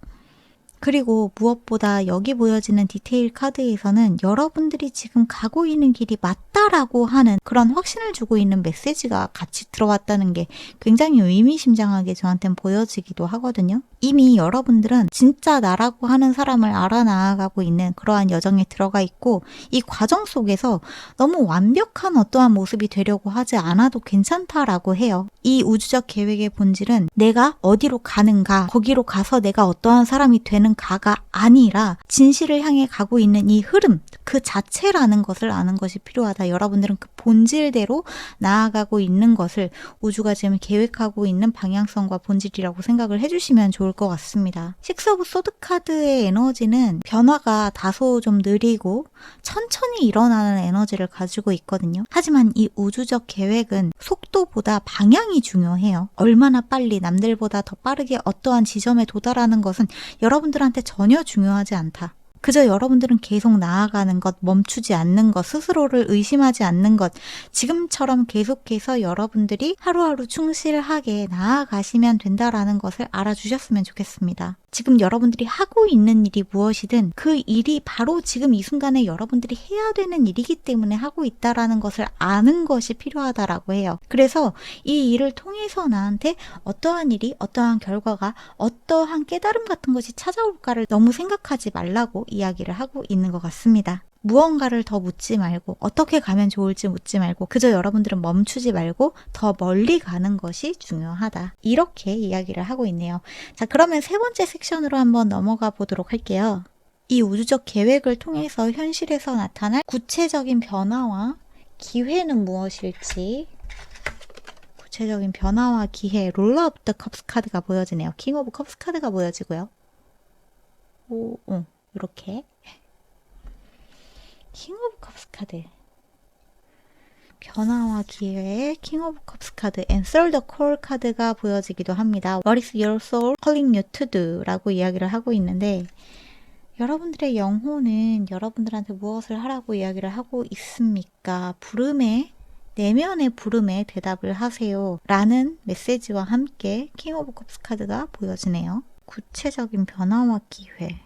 그리고 무엇보다 여기 보여지는 디테일 카드에서는 여러분들이 지금 가고 있는 길이 맞다라고 하는 그런 확신을 주고 있는 메시지가 같이 들어왔다는 게 굉장히 의미심장하게 저한테는 보여지기도 하거든요. 이미 여러분들은 진짜 나라고 하는 사람을 알아나가고 있는 그러한 여정에 들어가 있고 이 과정 속에서 너무 완벽한 어떠한 모습이 되려고 하지 않아도 괜찮다라고 해요. 이 우주적 계획의 본질은 내가 어디로 가는가, 거기로 가서 내가 어떠한 사람이 되는가가 아니라 진실을 향해 가고 있는 이 흐름, 그 자체라는 것을 아는 것이 필요하다. 여러분들은 그 본질대로 나아가고 있는 것을 우주가 지금 계획하고 있는 방향성과 본질이라고 생각을 해주시면 좋을 것 같습니다. 식스 오브 소드 카드의 에너지는 변화가 다소 좀 느리고 천천히 일어나는 에너지를 가지고 있거든요. 하지만 이 우주적 계획은 속도보다 방향이 중요해요. 얼마나 빨리 남들보다 더 빠르게 어떠한 지점에 도달하는 것은 여러분들한테 전혀 중요하지 않다. 그저 여러분들은 계속 나아가는 것, 멈추지 않는 것, 스스로를 의심하지 않는 것, 지금처럼 계속해서 여러분들이 하루하루 충실하게 나아가시면 된다라는 것을 알아주셨으면 좋겠습니다. 지금 여러분들이 하고 있는 일이 무엇이든 그 일이 바로 지금 이 순간에 여러분들이 해야 되는 일이기 때문에 하고 있다라는 것을 아는 것이 필요하다라고 해요. 그래서 이 일을 통해서 나한테 어떠한 일이, 어떠한 결과가, 어떠한 깨달음 같은 것이 찾아올까를 너무 생각하지 말라고 이야기를 하고 있는 것 같습니다. 무언가를 더 묻지 말고 어떻게 가면 좋을지 묻지 말고 그저 여러분들은 멈추지 말고 더 멀리 가는 것이 중요하다. 이렇게 이야기를 하고 있네요. 자, 그러면 세 번째 섹션으로 한번 넘어가 보도록 할게요. 이 우주적 계획을 통해서 현실에서 나타날 구체적인 변화와 기회는 무엇일지, 구체적인 변화와 기회, 롤러 오브 더 컵스 카드가 보여지네요. 킹 오브 컵스 카드가 보여지고요. 이렇게 킹 오브 컵스 카드, 변화와 기회의 킹 오브 컵스 카드, Answer the Call 카드가 보여지기도 합니다. What is your soul calling you to do? 라고 이야기를 하고 있는데 여러분들의 영혼은 여러분들한테 무엇을 하라고 이야기를 하고 있습니까? 부름에, 내면의 부름에 대답을 하세요 라는 메시지와 함께 킹 오브 컵스 카드가 보여지네요. 구체적인 변화와 기회.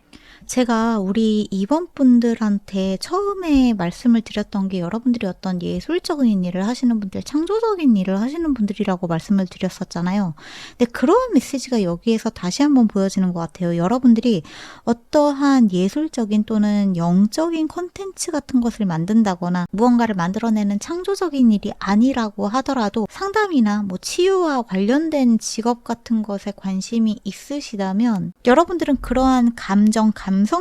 제가 우리 2번 분들한테 처음에 말씀을 드렸던 게 여러분들이 어떤 예술적인 일을 하시는 분들, 창조적인 일을 하시는 분들이라고 말씀을 드렸었잖아요. 근데 그런 메시지가 여기에서 다시 한번 보여지는 것 같아요. 여러분들이 어떠한 예술적인 또는 영적인 콘텐츠 같은 것을 만든다거나 무언가를 만들어내는 창조적인 일이 아니라고 하더라도 상담이나 치유와 관련된 직업 같은 것에 관심이 있으시다면 여러분들은 그러한 감성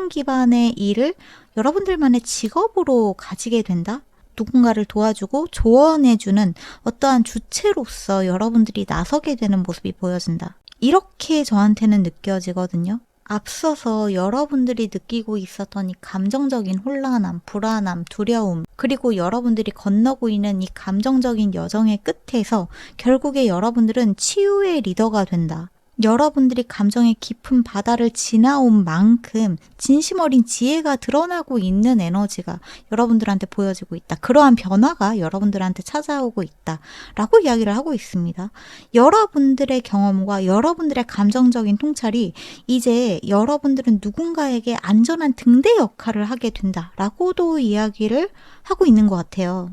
기반의 일을 여러분들만의 직업으로 가지게 된다? 누군가를 도와주고 조언해주는 어떠한 주체로서 여러분들이 나서게 되는 모습이 보여진다. 이렇게 저한테는 느껴지거든요. 앞서서 여러분들이 느끼고 있었던 이 감정적인 혼란함, 불안함, 두려움, 그리고 여러분들이 건너고 있는 이 감정적인 여정의 끝에서 결국에 여러분들은 치유의 리더가 된다. 여러분들이 감정의 깊은 바다를 지나온 만큼 진심 어린 지혜가 드러나고 있는 에너지가 여러분들한테 보여지고 있다. 그러한 변화가 여러분들한테 찾아오고 있다. 라고 이야기를 하고 있습니다. 여러분들의 경험과 여러분들의 감정적인 통찰이 이제 여러분들은 누군가에게 안전한 등대 역할을 하게 된다. 라고도 이야기를 하고 있는 것 같아요.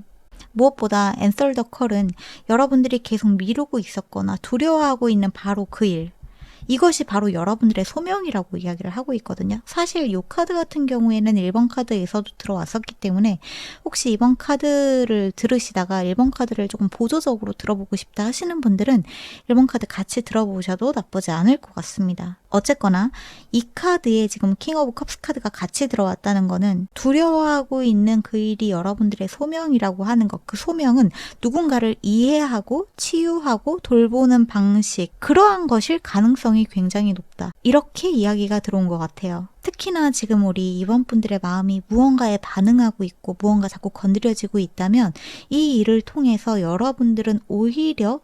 무엇보다 Answer the Call은 여러분들이 계속 미루고 있었거나 두려워하고 있는 바로 그 일, 이것이 바로 여러분들의 소명이라고 이야기를 하고 있거든요. 사실 이 카드 같은 경우에는 1번 카드에서도 들어왔었기 때문에 혹시 이번 카드를 들으시다가 1번 카드를 조금 보조적으로 들어보고 싶다 하시는 분들은 1번 카드 같이 들어보셔도 나쁘지 않을 것 같습니다. 어쨌거나 이 카드에 지금 킹 오브 컵스 카드가 같이 들어왔다는 거는 두려워하고 있는 그 일이 여러분들의 소명이라고 하는 것. 그 소명은 누군가를 이해하고 치유하고 돌보는 방식, 그러한 것일 가능성이 굉장히 높다. 이렇게 이야기가 들어온 것 같아요. 특히나 지금 우리 이번 분들의 마음이 무언가에 반응하고 있고 무언가 자꾸 건드려지고 있다면 이 일을 통해서 여러분들은 오히려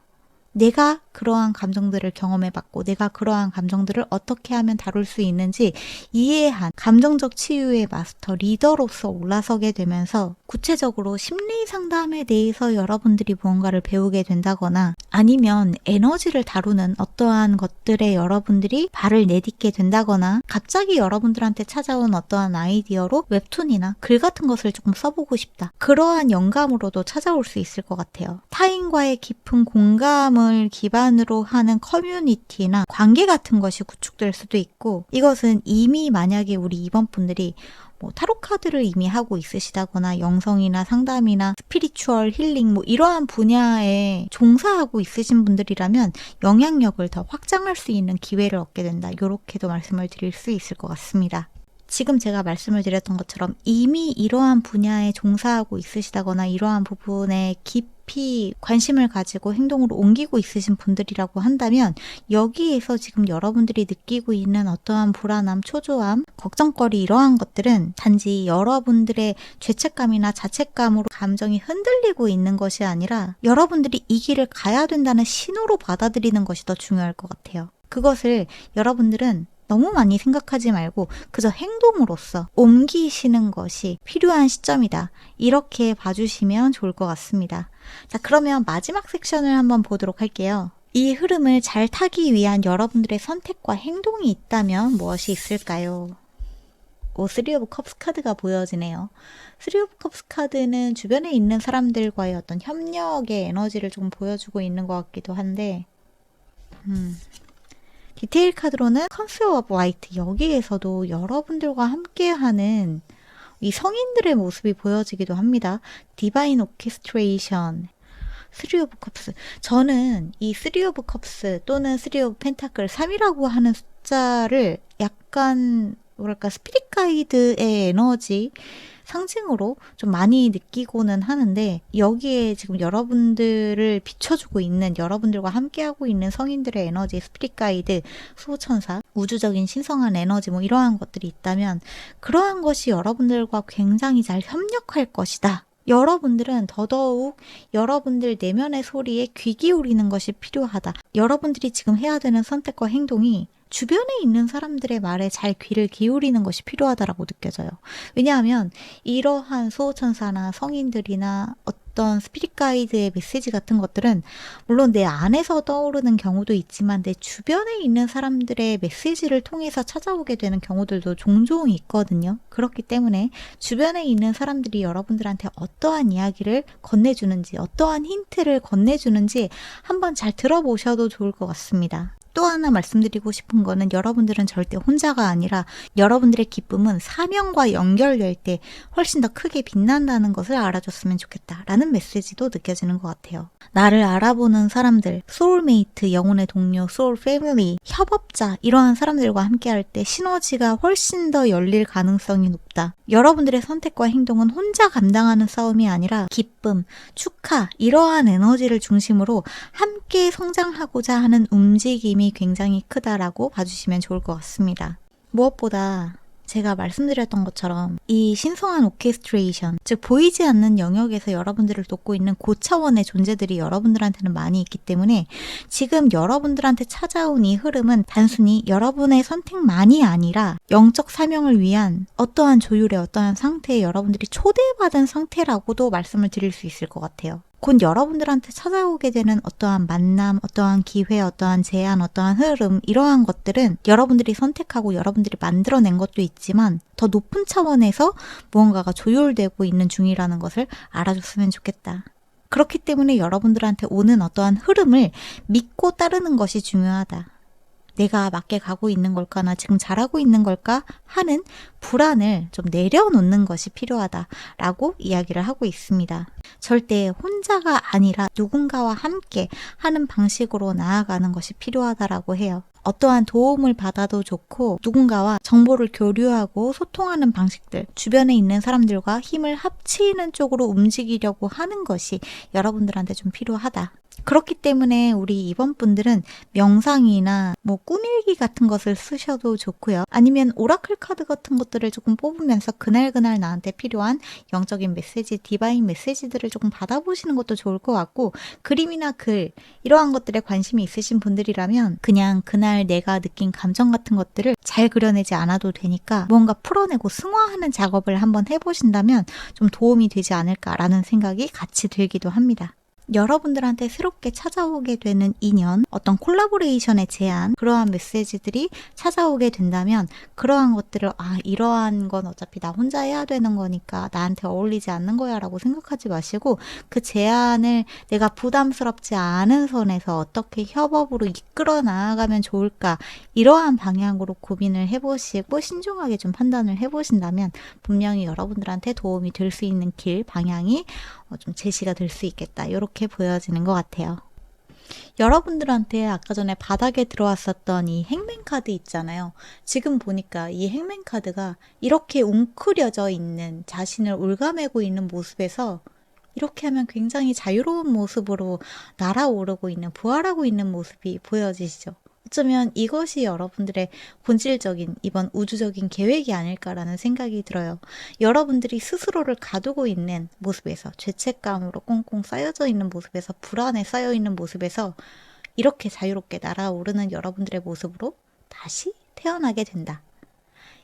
내가 그러한 감정들을 경험해봤고 내가 그러한 감정들을 어떻게 하면 다룰 수 있는지 이해한 감정적 치유의 마스터 리더로서 올라서게 되면서 구체적으로 심리 상담에 대해서 여러분들이 무언가를 배우게 된다거나 아니면 에너지를 다루는 어떠한 것들에 여러분들이 발을 내딛게 된다거나 갑자기 여러분들한테 찾아온 어떠한 아이디어로 웹툰이나 글 같은 것을 조금 써보고 싶다. 그러한 영감으로도 찾아올 수 있을 것 같아요. 타인과의 깊은 공감을 기반으로 하는 커뮤니티나 관계 같은 것이 구축될 수도 있고 이것은 이미 만약에 우리 이번 분들이 타로 카드를 이미 하고 있으시다거나 영성이나 상담이나 스피리추얼 힐링 이러한 분야에 종사하고 있으신 분들이라면 영향력을 더 확장할 수 있는 기회를 얻게 된다. 이렇게도 말씀을 드릴 수 있을 것 같습니다. 지금 제가 말씀을 드렸던 것처럼 이미 이러한 분야에 종사하고 있으시다거나 이러한 부분에 깊이 관심을 가지고 행동으로 옮기고 있으신 분들이라고 한다면 여기에서 지금 여러분들이 느끼고 있는 어떠한 불안함, 초조함, 걱정거리 이러한 것들은 단지 여러분들의 죄책감이나 자책감으로 감정이 흔들리고 있는 것이 아니라 여러분들이 이 길을 가야 된다는 신호로 받아들이는 것이 더 중요할 것 같아요. 그것을 여러분들은 너무 많이 생각하지 말고 그저 행동으로써 옮기시는 것이 필요한 시점이다. 이렇게 봐주시면 좋을 것 같습니다. 자, 그러면 마지막 섹션을 한번 보도록 할게요. 이 흐름을 잘 타기 위한 여러분들의 선택과 행동이 있다면 무엇이 있을까요? 쓰리 오브 컵스 카드가 보여지네요. 쓰리 오브 컵스 카드는 주변에 있는 사람들과의 어떤 협력의 에너지를 좀 보여주고 있는 것 같기도 한데 디테일 카드로는 컨스어 오브 화이트, 여기에서도 여러분들과 함께하는 이 성인들의 모습이 보여지기도 합니다. 디바인 오케스트레이션, 쓰리 오브 컵스. 저는 이 쓰리 오브 컵스 또는 쓰리 오브 펜타클 3이라고 하는 숫자를 약간 뭐랄까 스피릿 가이드의 에너지 상징으로 좀 많이 느끼고는 하는데 여기에 지금 여러분들을 비춰주고 있는 여러분들과 함께하고 있는 성인들의 에너지, 스피릿 가이드, 수호천사, 우주적인 신성한 에너지 이러한 것들이 있다면 그러한 것이 여러분들과 굉장히 잘 협력할 것이다. 여러분들은 더더욱 여러분들 내면의 소리에 귀 기울이는 것이 필요하다. 여러분들이 지금 해야 되는 선택과 행동이 주변에 있는 사람들의 말에 잘 귀를 기울이는 것이 필요하다라고 느껴져요. 왜냐하면 이러한 수호천사나 성인들이나 어떤 스피릿 가이드의 메시지 같은 것들은 물론 내 안에서 떠오르는 경우도 있지만 내 주변에 있는 사람들의 메시지를 통해서 찾아오게 되는 경우들도 종종 있거든요. 그렇기 때문에 주변에 있는 사람들이 여러분들한테 어떠한 이야기를 건네주는지, 어떠한 힌트를 건네주는지 한번 잘 들어보셔도 좋을 것 같습니다. 또 하나 말씀드리고 싶은 거는 여러분들은 절대 혼자가 아니라 여러분들의 기쁨은 사명과 연결될 때 훨씬 더 크게 빛난다는 것을 알아줬으면 좋겠다라는 메시지도 느껴지는 것 같아요. 나를 알아보는 사람들, 소울메이트, 영혼의 동료, 소울 패밀리, 협업자 이러한 사람들과 함께할 때 시너지가 훨씬 더 열릴 가능성이 높다. 여러분들의 선택과 행동은 혼자 감당하는 싸움이 아니라 기쁨, 축하 이러한 에너지를 중심으로 함께 성장하고자 하는 움직임이 굉장히 크다라고 봐주시면 좋을 것 같습니다. 무엇보다 제가 말씀드렸던 것처럼 이 신성한 오케스트레이션, 즉 보이지 않는 영역에서 여러분들을 돕고 있는 고차원의 존재들이 여러분들한테는 많이 있기 때문에 지금 여러분들한테 찾아온 이 흐름은 단순히 여러분의 선택만이 아니라 영적 사명을 위한 어떠한 조율의 어떠한 상태에 여러분들이 초대받은 상태라고도 말씀을 드릴 수 있을 것 같아요. 곧 여러분들한테 찾아오게 되는 어떠한 만남, 어떠한 기회, 어떠한 제안, 어떠한 흐름 이러한 것들은 여러분들이 선택하고 여러분들이 만들어낸 것도 있지만 더 높은 차원에서 무언가가 조율되고 있는 중이라는 것을 알아줬으면 좋겠다. 그렇기 때문에 여러분들한테 오는 어떠한 흐름을 믿고 따르는 것이 중요하다. 내가 맞게 가고 있는 걸까? 나 지금 잘하고 있는 걸까? 하는 불안을 좀 내려놓는 것이 필요하다라고 이야기를 하고 있습니다. 절대 혼자가 아니라 누군가와 함께 하는 방식으로 나아가는 것이 필요하다라고 해요. 어떠한 도움을 받아도 좋고 누군가와 정보를 교류하고 소통하는 방식들, 주변에 있는 사람들과 힘을 합치는 쪽으로 움직이려고 하는 것이 여러분들한테 좀 필요하다. 그렇기 때문에 우리 이번 분들은 명상이나 뭐 꾸밀기 같은 것을 쓰셔도 좋고요. 아니면 오라클 카드 같은 것들을 조금 뽑으면서 그날그날 나한테 필요한 영적인 메시지, 디바인 메시지들을 조금 받아보시는 것도 좋을 것 같고, 그림이나 글 이러한 것들에 관심이 있으신 분들이라면 그냥 그날 내가 느낀 감정 같은 것들을 잘 그려내지 않아도 되니까 무언가 풀어내고 승화하는 작업을 한번 해보신다면 좀 도움이 되지 않을까라는 생각이 같이 들기도 합니다. 여러분들한테 새롭게 찾아오게 되는 인연, 어떤 콜라보레이션의 제안, 그러한 메시지들이 찾아오게 된다면 그러한 것들을 이러한 건 어차피 나 혼자 해야 되는 거니까 나한테 어울리지 않는 거야 라고 생각하지 마시고, 그 제안을 내가 부담스럽지 않은 선에서 어떻게 협업으로 이끌어 나아가면 좋을까, 이러한 방향으로 고민을 해보시고 신중하게 좀 판단을 해보신다면 분명히 여러분들한테 도움이 될 수 있는 길, 방향이 좀 제시가 될 수 있겠다, 이렇게 보여지는 것 같아요. 여러분들한테 아까 전에 바닥에 들어왔었던 이 행맨 카드 있잖아요. 지금 보니까 이 행맨 카드가 이렇게 웅크려져 있는, 자신을 올가매고 있는 모습에서 이렇게 하면 굉장히 자유로운 모습으로 날아오르고 있는, 부활하고 있는 모습이 보여지시죠? 어쩌면 이것이 여러분들의 본질적인 이번 우주적인 계획이 아닐까라는 생각이 들어요. 여러분들이 스스로를 가두고 있는 모습에서, 죄책감으로 꽁꽁 쌓여져 있는 모습에서, 불안에 쌓여 있는 모습에서 이렇게 자유롭게 날아오르는 여러분들의 모습으로 다시 태어나게 된다.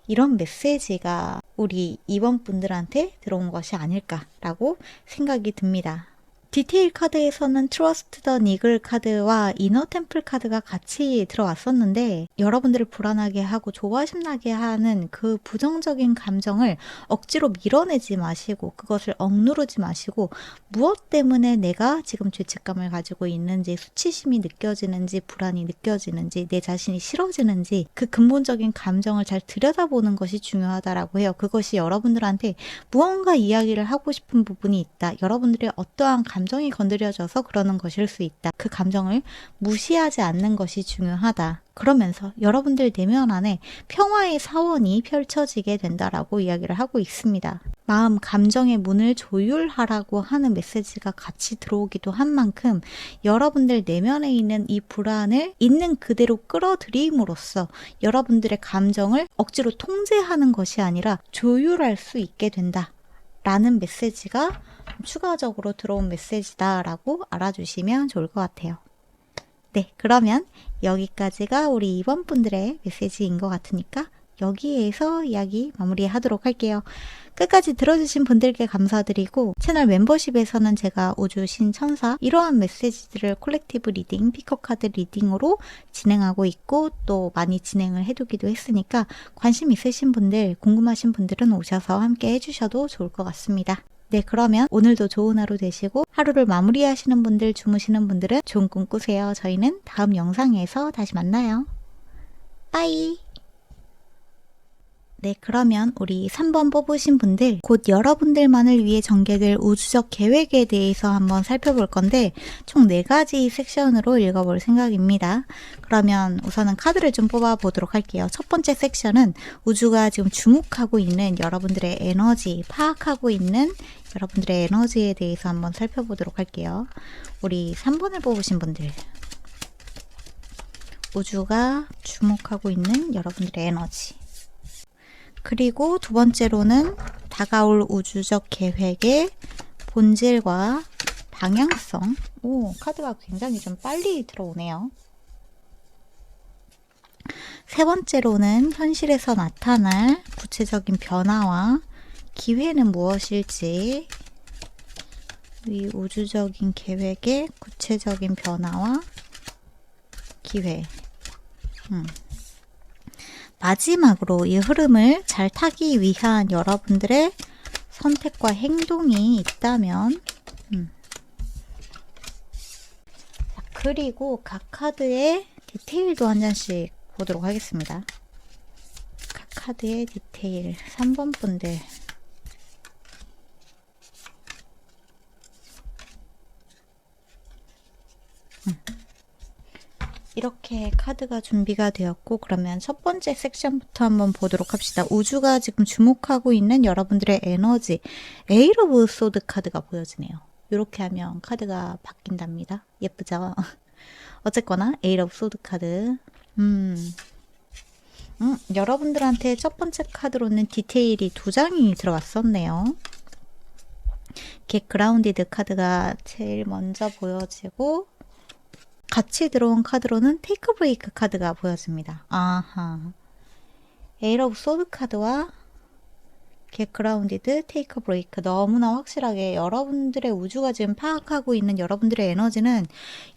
이런 메시지가 우리 이번 분들한테 들어온 것이 아닐까라고 생각이 듭니다. 디테일 카드에서는 트러스트 더 니글 카드와 이너 템플 카드가 같이 들어왔었는데, 여러분들을 불안하게 하고 조바심 나게 하는 그 부정적인 감정을 억지로 밀어내지 마시고, 그것을 억누르지 마시고, 무엇 때문에 내가 지금 죄책감을 가지고 있는지, 수치심이 느껴지는지, 불안이 느껴지는지, 내 자신이 싫어지는지, 그 근본적인 감정을 잘 들여다보는 것이 중요하다라고 해요. 그것이 여러분들한테 무언가 이야기를 하고 싶은 부분이 있다, 여러분들의 어떠한 감정이 건드려져서 그러는 것일 수 있다, 그 감정을 무시하지 않는 것이 중요하다, 그러면서 여러분들 내면 안에 평화의 사원이 펼쳐지게 된다라고 이야기를 하고 있습니다. 마음, 감정의 문을 조율하라고 하는 메시지가 같이 들어오기도 한 만큼, 여러분들 내면에 있는 이 불안을 있는 그대로 끌어들임으로써 여러분들의 감정을 억지로 통제하는 것이 아니라 조율할 수 있게 된다 라는 메시지가 추가적으로 들어온 메시지다라고 알아주시면 좋을 것 같아요. 네, 그러면 여기까지가 우리 이번 분들의 메시지인 것 같으니까 여기에서 이야기 마무리하도록 할게요. 끝까지 들어주신 분들께 감사드리고, 채널 멤버십에서는 제가 우주 신천사 이러한 메시지들을 콜렉티브 리딩, 피커 카드 리딩으로 진행하고 있고, 또 많이 진행을 해두기도 했으니까 관심 있으신 분들, 궁금하신 분들은 오셔서 함께 해주셔도 좋을 것 같습니다. 네, 그러면 오늘도 좋은 하루 되시고, 하루를 마무리하시는 분들, 주무시는 분들은 좋은 꿈 꾸세요. 저희는 다음 영상에서 다시 만나요. 빠이! 네, 그러면 우리 3번 뽑으신 분들, 곧 여러분들만을 위해 전개될 우주적 계획에 대해서 한번 살펴볼 건데, 총 4가지 섹션으로 읽어볼 생각입니다. 그러면 우선은 카드를 좀 뽑아보도록 할게요. 첫 번째 섹션은 우주가 지금 주목하고 있는 여러분들의 에너지, 파악하고 있는 여러분들의 에너지에 대해서 한번 살펴보도록 할게요. 우리 3번을 뽑으신 분들, 우주가 주목하고 있는 여러분들의 에너지, 그리고 두 번째로는 다가올 우주적 계획의 본질과 방향성. 오, 카드가 굉장히 좀 빨리 들어오네요. 세 번째로는 현실에서 나타날 구체적인 변화와 기회는 무엇일지, 이 우주적인 계획의 구체적인 변화와 기회. 마지막으로 이 흐름을 잘 타기 위한 여러분들의 선택과 행동이 있다면, 자, 그리고 각 카드의 디테일도 한 잔씩 보도록 하겠습니다. 각 카드의 디테일 3번 분들 이렇게 카드가 준비가 되었고, 그러면 첫 번째 섹션부터 한번 보도록 합시다. 우주가 지금 주목하고 있는 여러분들의 에너지, 에이트 오브 소드 카드가 보여지네요. 이렇게 하면 카드가 바뀐답니다. 예쁘죠? 어쨌거나 에이트 오브 소드 카드. 여러분들한테 첫 번째 카드로는 디테일이 2장이 들어왔었네요. 겟 그라운디드 카드가 제일 먼저 보여지고, 같이 들어온 카드로는 테이크 브레이크 카드가 보여집니다. 아하. 에이트 오브 소드 카드와 겟 그라운디드, 테이크 브레이크 너무나 확실하게 여러분들의 우주가 지금 파악하고 있는 여러분들의 에너지는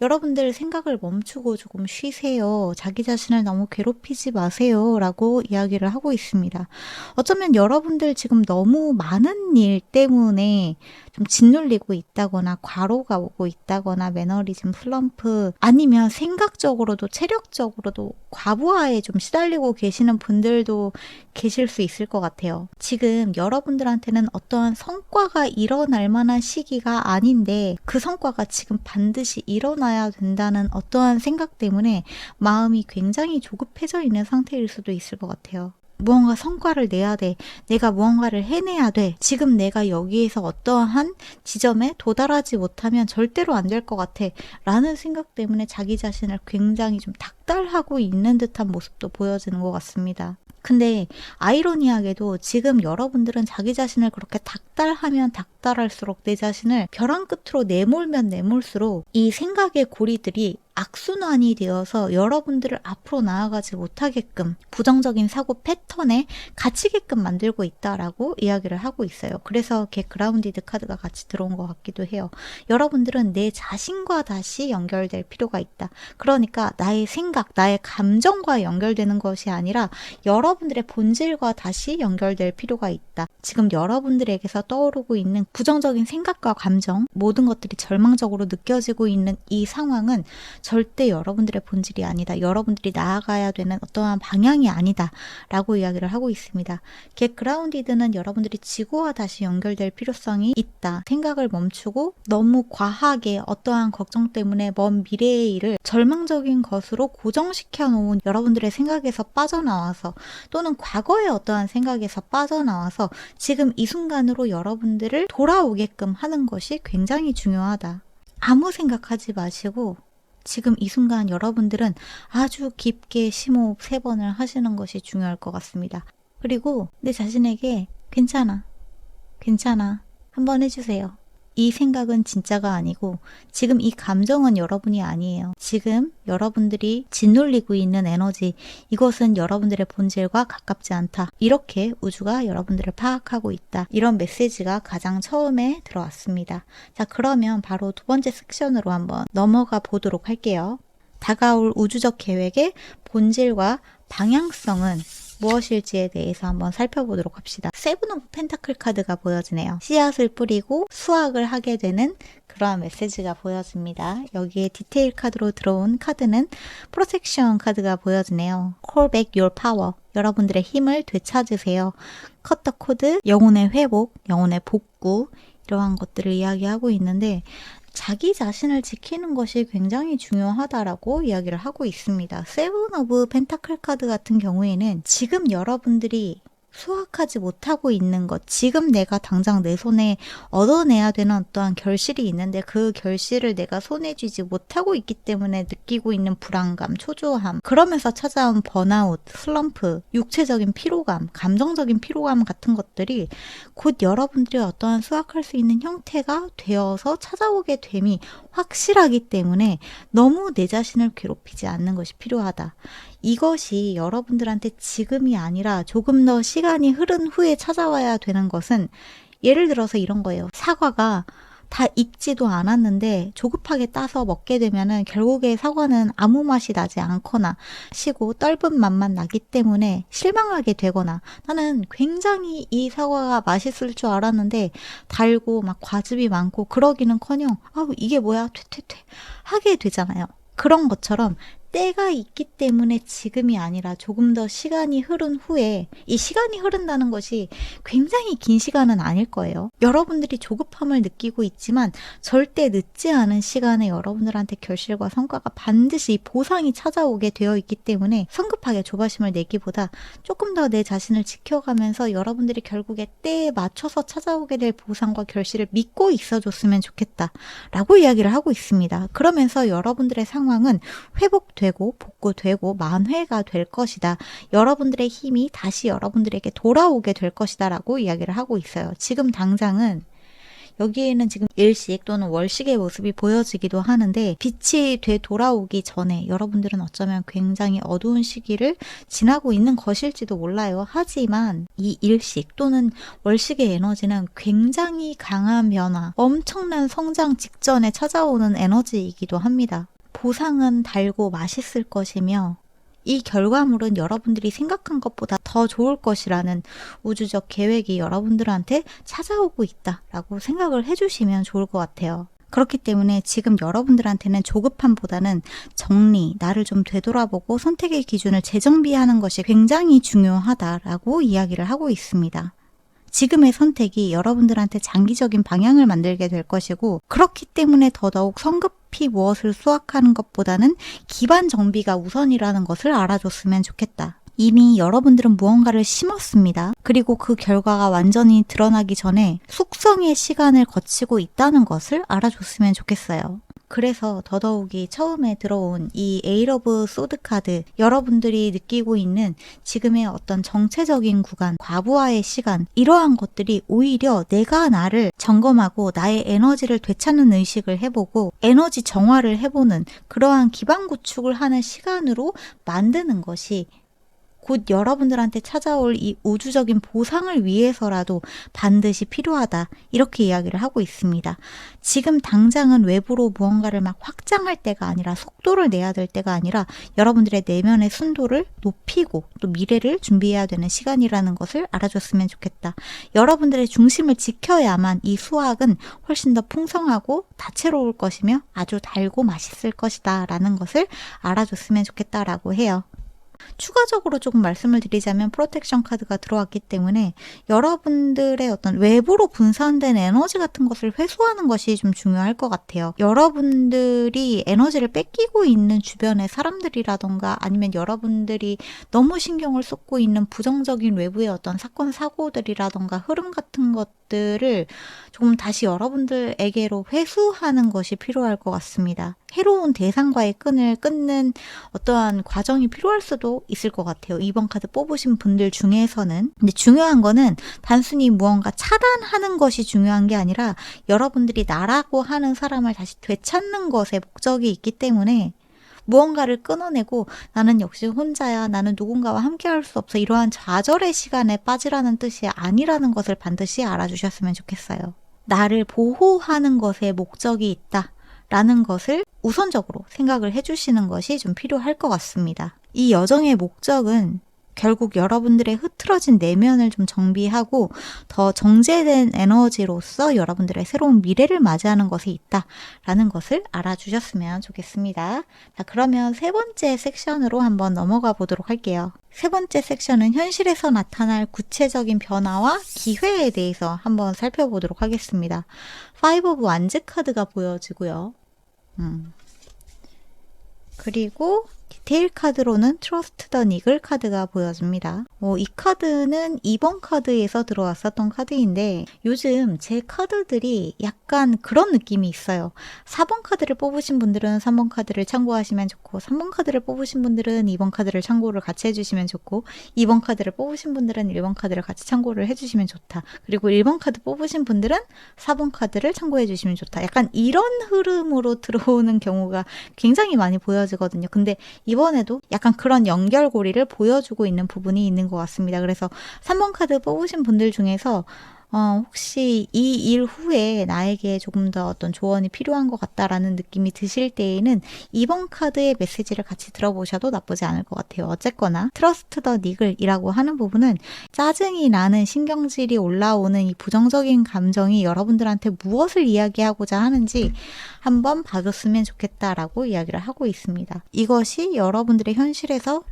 여러분들 생각을 멈추고 조금 쉬세요. 자기 자신을 너무 괴롭히지 마세요. 라고 이야기를 하고 있습니다. 어쩌면 여러분들 지금 너무 많은 일 때문에 좀 짓눌리고 있다거나 과로가 오고 있다거나 매너리즘 슬럼프 아니면 생각적으로도 체력적으로도 과부하에 좀 시달리고 계시는 분들도 계실 수 있을 것 같아요. 지금 여러분들한테는 어떠한 성과가 일어날 만한 시기가 아닌데 그 성과가 지금 반드시 일어나야 된다는 어떠한 생각 때문에 마음이 굉장히 조급해져 있는 상태일 수도 있을 것 같아요. 무언가 성과를 내야 돼. 내가 무언가를 해내야 돼. 지금 내가 여기에서 어떠한 지점에 도달하지 못하면 절대로 안 될 것 같아. 라는 생각 때문에 자기 자신을 굉장히 좀 닥달하고 있는 듯한 모습도 보여지는 것 같습니다. 근데 아이러니하게도 지금 여러분들은 자기 자신을 그렇게 닥달하면 닥달할수록 내 자신을 벼랑 끝으로 내몰면 내몰수록 이 생각의 고리들이 악순환이 되어서 여러분들을 앞으로 나아가지 못하게끔 부정적인 사고 패턴에 갇히게끔 만들고 있다라고 이야기를 하고 있어요. 그래서 겟 그라운디드 카드가 같이 들어온 것 같기도 해요. 여러분들은 내 자신과 다시 연결될 필요가 있다. 그러니까 나의 생각, 나의 감정과 연결되는 것이 아니라 여러분들의 본질과 다시 연결될 필요가 있다. 지금 여러분들에게서 떠오르고 있는 부정적인 생각과 감정, 모든 것들이 절망적으로 느껴지고 있는 이 상황은 절대 여러분들의 본질이 아니다. 여러분들이 나아가야 되는 어떠한 방향이 아니다. 라고 이야기를 하고 있습니다. 겟 그라운디드는 여러분들이 지구와 다시 연결될 필요성이 있다. 생각을 멈추고 너무 과하게 어떠한 걱정 때문에 먼 미래의 일을 절망적인 것으로 고정시켜 놓은 여러분들의 생각에서 빠져나와서 또는 과거의 어떠한 생각에서 빠져나와서 지금 이 순간으로 여러분들을 돌아오게끔 하는 것이 굉장히 중요하다. 아무 생각하지 마시고 지금 이 순간 여러분들은 아주 깊게 심호흡 3번을 하시는 것이 중요할 것 같습니다. 그리고 내 자신에게 괜찮아 한번 해주세요. 이 생각은 진짜가 아니고 지금 이 감정은 여러분이 아니에요. 지금 여러분들이 짓눌리고 있는 에너지, 이것은 여러분들의 본질과 가깝지 않다. 이렇게 우주가 여러분들을 파악하고 있다. 이런 메시지가 가장 처음에 들어왔습니다. 자, 그러면 바로 두 번째 섹션으로 한번 넘어가 보도록 할게요. 다가올 우주적 계획의 본질과 방향성은 무엇일지에 대해서 한번 살펴보도록 합시다. 세븐 오브 펜타클 카드가 보여지네요. 씨앗을 뿌리고 수확을 하게 되는 그러한 메시지가 보여집니다. 여기에 디테일 카드로 들어온 카드는 프로텍션 카드가 보여지네요. Call back your power. 여러분들의 힘을 되찾으세요. 컷 더 코드, 영혼의 회복, 영혼의 복구, 이러한 것들을 이야기하고 있는데 자기 자신을 지키는 것이 굉장히 중요하다라고 이야기를 하고 있습니다. 세븐 오브 펜타클 카드 같은 경우에는 지금 여러분들이 수확하지 못하고 있는 것, 지금 내가 당장 내 손에 얻어내야 되는 어떠한 결실이 있는데 그 결실을 내가 손에 쥐지 못하고 있기 때문에 느끼고 있는 불안감, 초조함, 그러면서 찾아온 번아웃, 슬럼프, 육체적인 피로감, 감정적인 피로감 같은 것들이 곧 여러분들이 어떠한 수확할 수 있는 형태가 되어서 찾아오게 됨이 확실하기 때문에 너무 내 자신을 괴롭히지 않는 것이 필요하다. 이것이 여러분들한테 지금이 아니라 조금 더 시간이 흐른 후에 찾아와야 되는 것은 예를 들어서 이런 거예요. 사과가 다 익지도 않았는데 조급하게 따서 먹게 되면은 결국에 사과는 아무 맛이 나지 않거나 시고 떫은 맛만 나기 때문에 실망하게 되거나 나는 굉장히 이 사과가 맛있을 줄 알았는데 달고 막 과즙이 많고 그러기는커녕 이게 뭐야 퇴퇴퇴 하게 되잖아요. 그런 것처럼 때가 있기 때문에 지금이 아니라 조금 더 시간이 흐른 후에, 이 시간이 흐른다는 것이 굉장히 긴 시간은 아닐 거예요. 여러분들이 조급함을 느끼고 있지만 절대 늦지 않은 시간에 여러분들한테 결실과 성과가 반드시 보상이 찾아오게 되어 있기 때문에 성급하게 조바심을 내기보다 조금 더 내 자신을 지켜가면서 여러분들이 결국에 때에 맞춰서 찾아오게 될 보상과 결실을 믿고 있어줬으면 좋겠다 라고 이야기를 하고 있습니다. 그러면서 여러분들의 상황은 회복되고 복구되고 만회가 될 것이다. 여러분들의 힘이 다시 여러분들에게 돌아오게 될 것이다 라고 이야기를 하고 있어요. 지금 당장은 여기에는 지금 일식 또는 월식의 모습이 보여지기도 하는데 빛이 되돌아오기 전에 여러분들은 어쩌면 굉장히 어두운 시기를 지나고 있는 것일지도 몰라요. 하지만 이 일식 또는 월식의 에너지는 굉장히 강한 변화, 엄청난 성장 직전에 찾아오는 에너지이기도 합니다. 보상은 달고 맛있을 것이며 이 결과물은 여러분들이 생각한 것보다 더 좋을 것이라는 우주적 계획이 여러분들한테 찾아오고 있다라고 생각을 해주시면 좋을 것 같아요. 그렇기 때문에 지금 여러분들한테는 조급함보다는 정리, 나를 좀 되돌아보고 선택의 기준을 재정비하는 것이 굉장히 중요하다라고 이야기를 하고 있습니다. 지금의 선택이 여러분들한테 장기적인 방향을 만들게 될 것이고, 그렇기 때문에 더더욱 성급히 무엇을 수확하는 것보다는 기반 정비가 우선이라는 것을 알아줬으면 좋겠다. 이미 여러분들은 무언가를 심었습니다. 그리고 그 결과가 완전히 드러나기 전에 숙성의 시간을 거치고 있다는 것을 알아줬으면 좋겠어요. 그래서 더더욱이 처음에 들어온 이 에잇 오브 소드 카드, 여러분들이 느끼고 있는 지금의 어떤 정체적인 구간, 과부하의 시간, 이러한 것들이 오히려 내가 나를 점검하고 나의 에너지를 되찾는 의식을 해보고 에너지 정화를 해보는 그러한 기반 구축을 하는 시간으로 만드는 것이 곧 여러분들한테 찾아올 이 우주적인 보상을 위해서라도 반드시 필요하다. 이렇게 이야기를 하고 있습니다. 지금 당장은 외부로 무언가를 막 확장할 때가 아니라 속도를 내야 될 때가 아니라 여러분들의 내면의 순도를 높이고 또 미래를 준비해야 되는 시간이라는 것을 알아줬으면 좋겠다. 여러분들의 중심을 지켜야만 이 수확은 훨씬 더 풍성하고 다채로울 것이며 아주 달고 맛있을 것이다 라는 것을 알아줬으면 좋겠다라고 해요. 추가적으로 조금 말씀을 드리자면 프로텍션 카드가 들어왔기 때문에 여러분들의 어떤 외부로 분산된 에너지 같은 것을 회수하는 것이 좀 중요할 것 같아요. 여러분들이 에너지를 뺏기고 있는 주변의 사람들이라던가 아니면 여러분들이 너무 신경을 쏟고 있는 부정적인 외부의 어떤 사건, 사고들이라던가 흐름 같은 것들을 조금 다시 여러분들에게로 회수하는 것이 필요할 것 같습니다. 해로운 대상과의 끈을 끊는 어떠한 과정이 필요할 수도 있을 것 같아요. 이번 카드 뽑으신 분들 중에서는. 근데 중요한 거는 단순히 무언가 차단하는 것이 중요한 게 아니라 여러분들이 나라고 하는 사람을 다시 되찾는 것에 목적이 있기 때문에 무언가를 끊어내고 나는 역시 혼자야, 나는 누군가와 함께 할 수 없어, 이러한 좌절의 시간에 빠지라는 뜻이 아니라는 것을 반드시 알아주셨으면 좋겠어요. 나를 보호하는 것에 목적이 있다 라는 것을 우선적으로 생각을 해주시는 것이 좀 필요할 것 같습니다. 이 여정의 목적은 결국 여러분들의 흐트러진 내면을 좀 정비하고 더 정제된 에너지로서 여러분들의 새로운 미래를 맞이하는 것에 있다라는 것을 알아주셨으면 좋겠습니다. 자, 그러면 세 번째 섹션으로 한번 넘어가 보도록 할게요. 세 번째 섹션은 현실에서 나타날 구체적인 변화와 기회에 대해서 한번 살펴보도록 하겠습니다. 5 오브 완즈 카드가 보여지고요. 그리고 디테일 카드로는 트러스트 더 니글 카드가 보여집니다. 이 카드는 2번 카드에서 들어왔었던 카드인데 요즘 제 카드들이 약간 그런 느낌이 있어요. 4번 카드를 뽑으신 분들은 3번 카드를 참고하시면 좋고 3번 카드를 뽑으신 분들은 2번 카드를 참고를 같이 해주시면 좋고 2번 카드를 뽑으신 분들은 1번 카드를 같이 참고를 해주시면 좋다. 그리고 1번 카드 뽑으신 분들은 4번 카드를 참고해 주시면 좋다. 약간 이런 흐름으로 들어오는 경우가 굉장히 많이 보여지거든요. 근데 이번에도 약간 그런 연결고리를 보여주고 있는 부분이 있는 것 같습니다. 그래서 3번 카드 뽑으신 분들 중에서 혹시 이 일 후에 나에게 조금 더 어떤 조언이 필요한 것 같다라는 느낌이 드실 때에는 이번 카드의 메시지를 같이 들어보셔도 나쁘지 않을 것 같아요. 어쨌거나 트러스트 더 니글이라고 하는 부분은 짜증이 나는 신경질이 올라오는 이 부정적인 감정이 여러분들한테 무엇을 이야기하고자 하는지 한번 봐줬으면 좋겠다라고 이야기를 하고 있습니다. 이것이 여러분들의 현실에서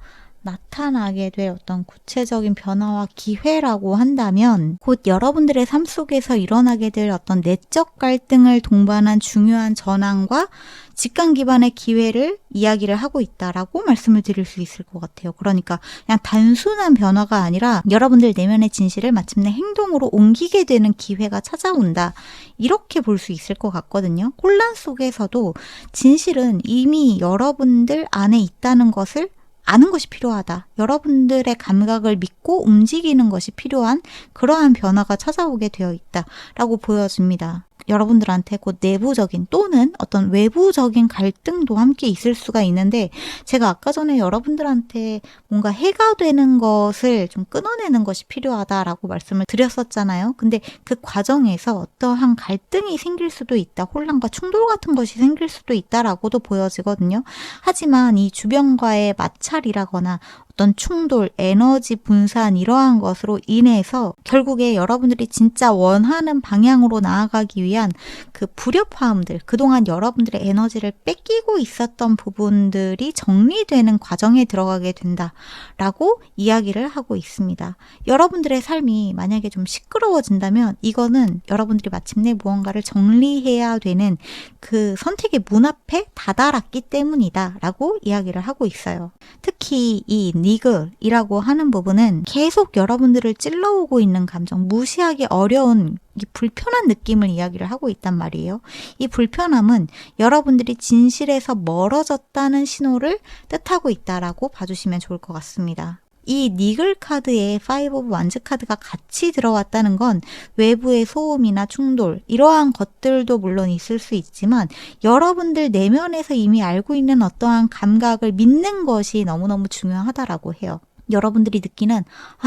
나타나게 될 어떤 구체적인 변화와 기회라고 한다면 곧 여러분들의 삶 속에서 일어나게 될 어떤 내적 갈등을 동반한 중요한 전환과 직관 기반의 기회를 이야기를 하고 있다라고 말씀을 드릴 수 있을 것 같아요. 그러니까 그냥 단순한 변화가 아니라 여러분들 내면의 진실을 마침내 행동으로 옮기게 되는 기회가 찾아온다. 이렇게 볼 수 있을 것 같거든요. 혼란 속에서도 진실은 이미 여러분들 안에 있다는 것을 아는 것이 필요하다. 여러분들의 감각을 믿고 움직이는 것이 필요한 그러한 변화가 찾아오게 되어 있다라고 보여집니다. 여러분들한테 곧 내부적인 또는 어떤 외부적인 갈등도 함께 있을 수가 있는데 제가 아까 전에 여러분들한테 뭔가 해가 되는 것을 좀 끊어내는 것이 필요하다라고 말씀을 드렸었잖아요. 근데 그 과정에서 어떠한 갈등이 생길 수도 있다. 혼란과 충돌 같은 것이 생길 수도 있다라고도 보여지거든요. 하지만 이 주변과의 마찰이라거나 어떤 충돌, 에너지 분산 이러한 것으로 인해서 결국에 여러분들이 진짜 원하는 방향으로 나아가기 위한 그 불협화음들, 그동안 여러분들의 에너지를 뺏기고 있었던 부분들이 정리되는 과정에 들어가게 된다라고 이야기를 하고 있습니다. 여러분들의 삶이 만약에 좀 시끄러워진다면 이거는 여러분들이 마침내 무언가를 정리해야 되는 그 선택의 문 앞에 다다랐기 때문이다라고 이야기를 하고 있어요. 특히 이 니글이라고 하는 부분은 계속 여러분들을 찔러오고 있는 감정, 무시하기 어려운 이 불편한 느낌을 이야기를 하고 있단 말이에요. 이 불편함은 여러분들이 진실에서 멀어졌다는 신호를 뜻하고 있다라고 봐주시면 좋을 것 같습니다. 이 니글 카드에 파이브 오브 완즈 카드가 같이 들어왔다는 건 외부의 소음이나 충돌 이러한 것들도 물론 있을 수 있지만 여러분들 내면에서 이미 알고 있는 어떠한 감각을 믿는 것이 너무너무 중요하다라고 해요. 여러분들이 느끼는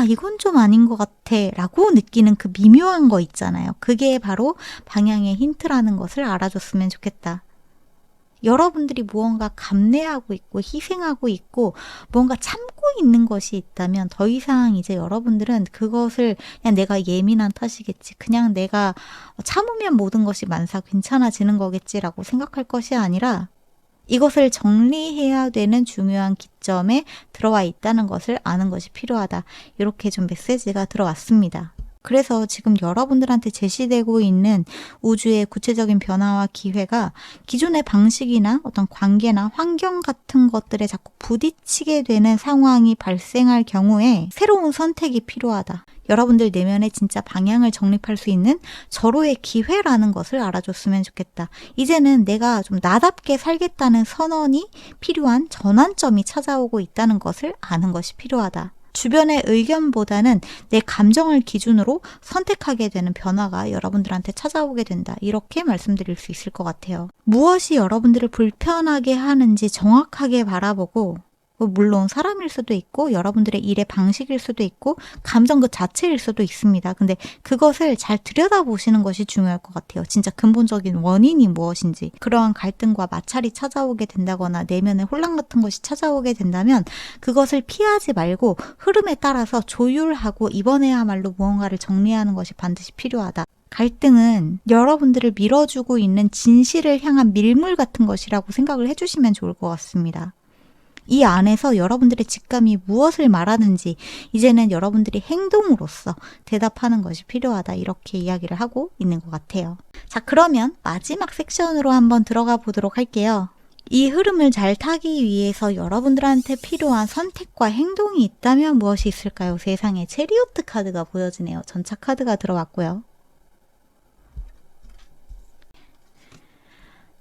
이건 좀 아닌 것 같아 라고 느끼는 그 미묘한 거 있잖아요. 그게 바로 방향의 힌트라는 것을 알아줬으면 좋겠다. 여러분들이 무언가 감내하고 있고 희생하고 있고 뭔가 참고 있는 것이 있다면 더 이상 이제 여러분들은 그것을 그냥 내가 예민한 탓이겠지. 그냥 내가 참으면 모든 것이 만사 괜찮아지는 거겠지라고 생각할 것이 아니라 이것을 정리해야 되는 중요한 기점에 들어와 있다는 것을 아는 것이 필요하다. 이렇게 좀 메시지가 들어왔습니다. 그래서 지금 여러분들한테 제시되고 있는 우주의 구체적인 변화와 기회가 기존의 방식이나 어떤 관계나 환경 같은 것들에 자꾸 부딪히게 되는 상황이 발생할 경우에 새로운 선택이 필요하다. 여러분들 내면의 진짜 방향을 정립할 수 있는 절호의 기회라는 것을 알아줬으면 좋겠다. 이제는 내가 좀 나답게 살겠다는 선언이 필요한 전환점이 찾아오고 있다는 것을 아는 것이 필요하다. 주변의 의견보다는 내 감정을 기준으로 선택하게 되는 변화가 여러분들한테 찾아오게 된다. 이렇게 말씀드릴 수 있을 것 같아요. 무엇이 여러분들을 불편하게 하는지 정확하게 바라보고 물론 사람일 수도 있고 여러분들의 일의 방식일 수도 있고 감정 그 자체일 수도 있습니다. 근데 그것을 잘 들여다보시는 것이 중요할 것 같아요. 진짜 근본적인 원인이 무엇인지 그러한 갈등과 마찰이 찾아오게 된다거나 내면의 혼란 같은 것이 찾아오게 된다면 그것을 피하지 말고 흐름에 따라서 조율하고 이번에야말로 무언가를 정리하는 것이 반드시 필요하다. 갈등은 여러분들을 밀어주고 있는 진실을 향한 밀물 같은 것이라고 생각을 해주시면 좋을 것 같습니다. 이 안에서 여러분들의 직감이 무엇을 말하는지 이제는 여러분들이 행동으로서 대답하는 것이 필요하다. 이렇게 이야기를 하고 있는 것 같아요. 자, 그러면 마지막 섹션으로 한번 들어가 보도록 할게요. 이 흐름을 잘 타기 위해서 여러분들한테 필요한 선택과 행동이 있다면 무엇이 있을까요? 세상에 체리오트 카드가 보여지네요. 전차 카드가 들어왔고요.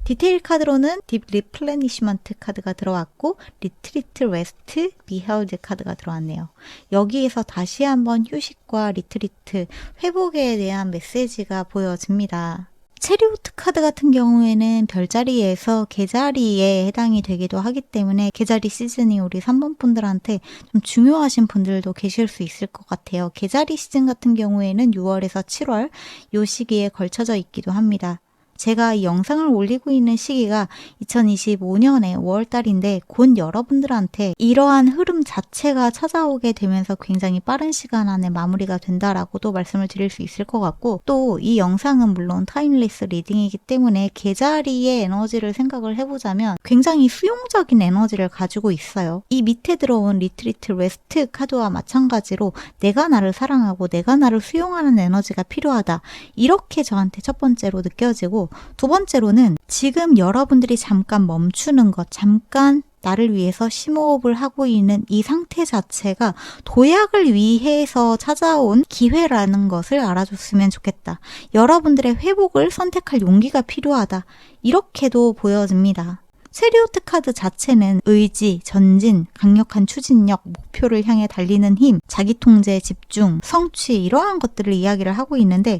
디테일 카드로는 딥 리플레니시먼트 카드가 들어왔고 리트리트 레스트 비헬드 카드가 들어왔네요. 여기에서 다시 한번 휴식과 리트리트, 회복에 대한 메시지가 보여집니다. 체리오트 카드 같은 경우에는 별자리에서 개자리에 해당이 되기도 하기 때문에 개자리 시즌이 우리 3번 분들한테 좀 중요하신 분들도 계실 수 있을 것 같아요. 개자리 시즌 같은 경우에는 6월에서 7월 요 시기에 걸쳐져 있기도 합니다. 제가 이 영상을 올리고 있는 시기가 2025년의 5월달인데 곧 여러분들한테 이러한 흐름 자체가 찾아오게 되면서 굉장히 빠른 시간 안에 마무리가 된다라고도 말씀을 드릴 수 있을 것 같고, 또 이 영상은 물론 타임리스 리딩이기 때문에 개자리의 에너지를 생각을 해보자면 굉장히 수용적인 에너지를 가지고 있어요. 이 밑에 들어온 리트리트 레스트 카드와 마찬가지로 내가 나를 사랑하고 내가 나를 수용하는 에너지가 필요하다, 이렇게 저한테 첫 번째로 느껴지고, 두 번째로는 지금 여러분들이 잠깐 멈추는 것, 잠깐 나를 위해서 심호흡을 하고 있는 이 상태 자체가 도약을 위해서 찾아온 기회라는 것을 알아줬으면 좋겠다. 여러분들의 회복을 선택할 용기가 필요하다. 이렇게도 보여집니다. 체리오트 카드 자체는 의지, 전진, 강력한 추진력, 목표를 향해 달리는 힘, 자기통제, 집중, 성취, 이러한 것들을 이야기를 하고 있는데,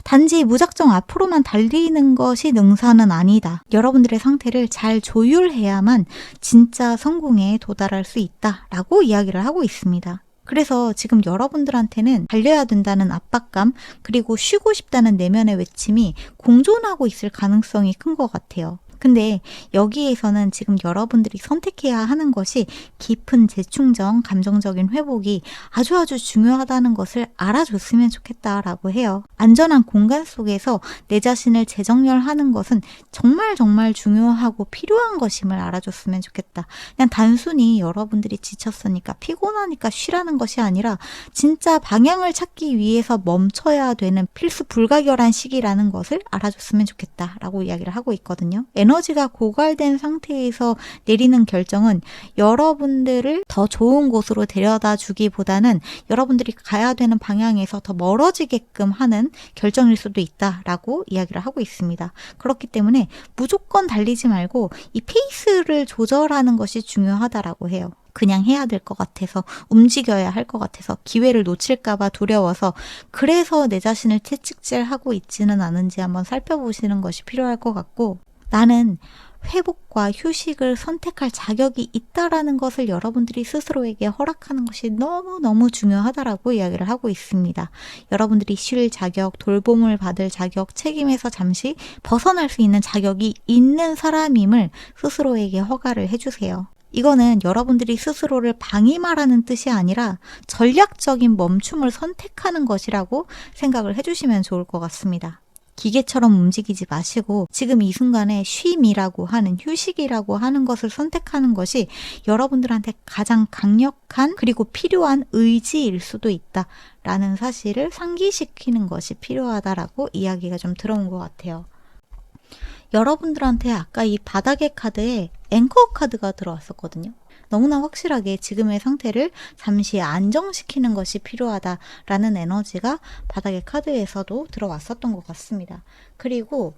단지 무작정 앞으로만 달리는 것이 능사는 아니다. 여러분들의 상태를 잘 조율해야만 진짜 성공에 도달할 수 있다라고 이야기를 하고 있습니다. 그래서 지금 여러분들한테는 달려야 된다는 압박감, 그리고 쉬고 싶다는 내면의 외침이 공존하고 있을 가능성이 큰 것 같아요. 근데 여기에서는 지금 여러분들이 선택해야 하는 것이 깊은 재충전, 감정적인 회복이 아주 중요하다는 것을 알아줬으면 좋겠다라고 해요. 안전한 공간 속에서 내 자신을 재정렬하는 것은 정말 중요하고 필요한 것임을 알아줬으면 좋겠다. 그냥 단순히 여러분들이 지쳤으니까 피곤하니까 쉬라는 것이 아니라 진짜 방향을 찾기 위해서 멈춰야 되는 필수 불가결한 시기라는 것을 알아줬으면 좋겠다라고 이야기를 하고 있거든요. 에너지가 고갈된 상태에서 내리는 결정은 여러분들을 더 좋은 곳으로 데려다 주기보다는 여러분들이 가야 되는 방향에서 더 멀어지게끔 하는 결정일 수도 있다라고 이야기를 하고 있습니다. 그렇기 때문에 무조건 달리지 말고 이 페이스를 조절하는 것이 중요하다라고 해요. 그냥 해야 될 것 같아서, 움직여야 할 것 같아서, 기회를 놓칠까봐 두려워서, 그래서 내 자신을 채찍질하고 있지는 않은지 한번 살펴보시는 것이 필요할 것 같고, 나는 회복과 휴식을 선택할 자격이 있다라는 것을 여러분들이 스스로에게 허락하는 것이 너무 중요하다라고 이야기를 하고 있습니다. 여러분들이 쉴 자격, 돌봄을 받을 자격, 책임에서 잠시 벗어날 수 있는 자격이 있는 사람임을 스스로에게 허가를 해주세요. 이거는 여러분들이 스스로를 방임하라는 뜻이 아니라 전략적인 멈춤을 선택하는 것이라고 생각을 해주시면 좋을 것 같습니다. 기계처럼 움직이지 마시고 지금 이 순간에 쉼이라고 하는, 휴식이라고 하는 것을 선택하는 것이 여러분들한테 가장 강력한 그리고 필요한 의지일 수도 있다라는 사실을 상기시키는 것이 필요하다라고 이야기가 좀 들어온 것 같아요. 여러분들한테 아까 이 바닥의 카드에 앵커 카드가 들어왔었거든요. 너무나 확실하게 지금의 상태를 잠시 안정시키는 것이 필요하다라는 에너지가 바닥의 카드에서도 들어왔었던 것 같습니다. 그리고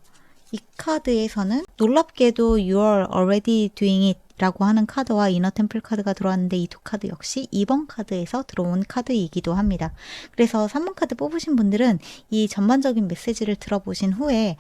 이 카드에서는 놀랍게도 You are already doing it 라고 하는 카드와 이너 템플 카드가 들어왔는데 이 두 카드 역시 2번 카드에서 들어온 카드이기도 합니다. 그래서 3번 카드 뽑으신 분들은 이 전반적인 메시지를 들어보신 후에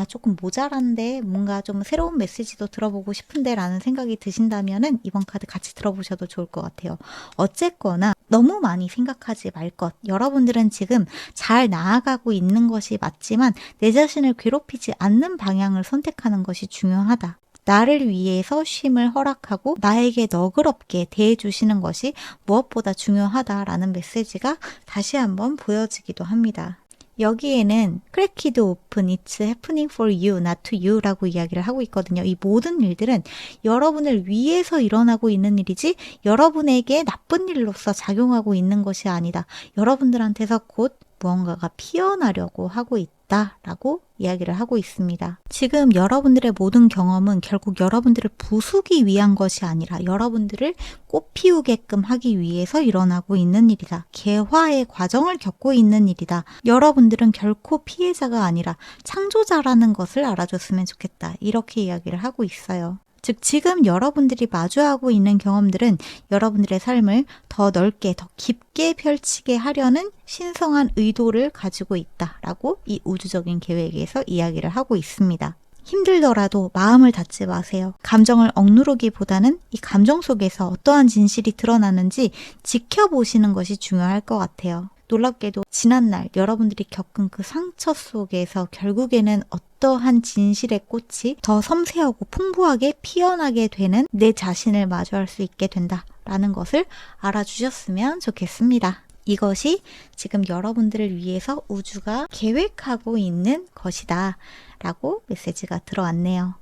조금 모자란데 뭔가 좀 새로운 메시지도 들어보고 싶은데 라는 생각이 드신다면은 이번 카드 같이 들어보셔도 좋을 것 같아요. 어쨌거나 너무 많이 생각하지 말 것. 여러분들은 지금 잘 나아가고 있는 것이 맞지만 내 자신을 괴롭히지 않는 방향을 선택하는 것이 중요하다. 나를 위해서 쉼을 허락하고 나에게 너그럽게 대해주시는 것이 무엇보다 중요하다라는 메시지가 다시 한번 보여지기도 합니다. 여기에는 Crack it open, it's happening for you, not to you 라고 이야기를 하고 있거든요. 이 모든 일들은 여러분을 위해서 일어나고 있는 일이지 여러분에게 나쁜 일로서 작용하고 있는 것이 아니다. 여러분들한테서 곧 무언가가 피어나려고 하고 있다라고 이야기를 하고 있습니다. 지금 여러분들의 모든 경험은 결국 여러분들을 부수기 위한 것이 아니라 여러분들을 꽃피우게끔 하기 위해서 일어나고 있는 일이다. 개화의 과정을 겪고 있는 일이다. 여러분들은 결코 피해자가 아니라 창조자라는 것을 알아줬으면 좋겠다. 이렇게 이야기를 하고 있어요. 즉 지금 여러분들이 마주하고 있는 경험들은 여러분들의 삶을 더 넓게 더 깊게 펼치게 하려는 신성한 의도를 가지고 있다라고 이 우주적인 계획에서 이야기를 하고 있습니다. 힘들더라도 마음을 닫지 마세요. 감정을 억누르기보다는 이 감정 속에서 어떠한 진실이 드러나는지 지켜보시는 것이 중요할 것 같아요. 놀랍게도 지난날 여러분들이 겪은 그 상처 속에서 결국에는 어떠한 진실의 꽃이 더 섬세하고 풍부하게 피어나게 되는 내 자신을 마주할 수 있게 된다라는 것을 알아주셨으면 좋겠습니다. 이것이 지금 여러분들을 위해서 우주가 계획하고 있는 것이다 라고 메시지가 들어왔네요.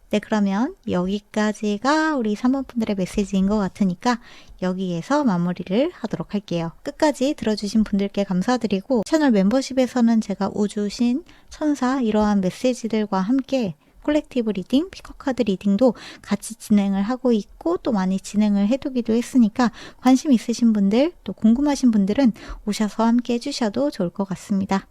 네, 그러면 여기까지가 우리 3번 분들의 메시지인 것 같으니까 여기에서 마무리를 하도록 할게요. 끝까지 들어주신 분들께 감사드리고 채널 멤버십에서는 제가 우주신, 천사 이러한 메시지들과 함께 콜렉티브 리딩, 피커카드 리딩도 같이 진행을 하고 있고 또 많이 진행을 해두기도 했으니까 관심 있으신 분들 또 궁금하신 분들은 오셔서 함께 해주셔도 좋을 것 같습니다.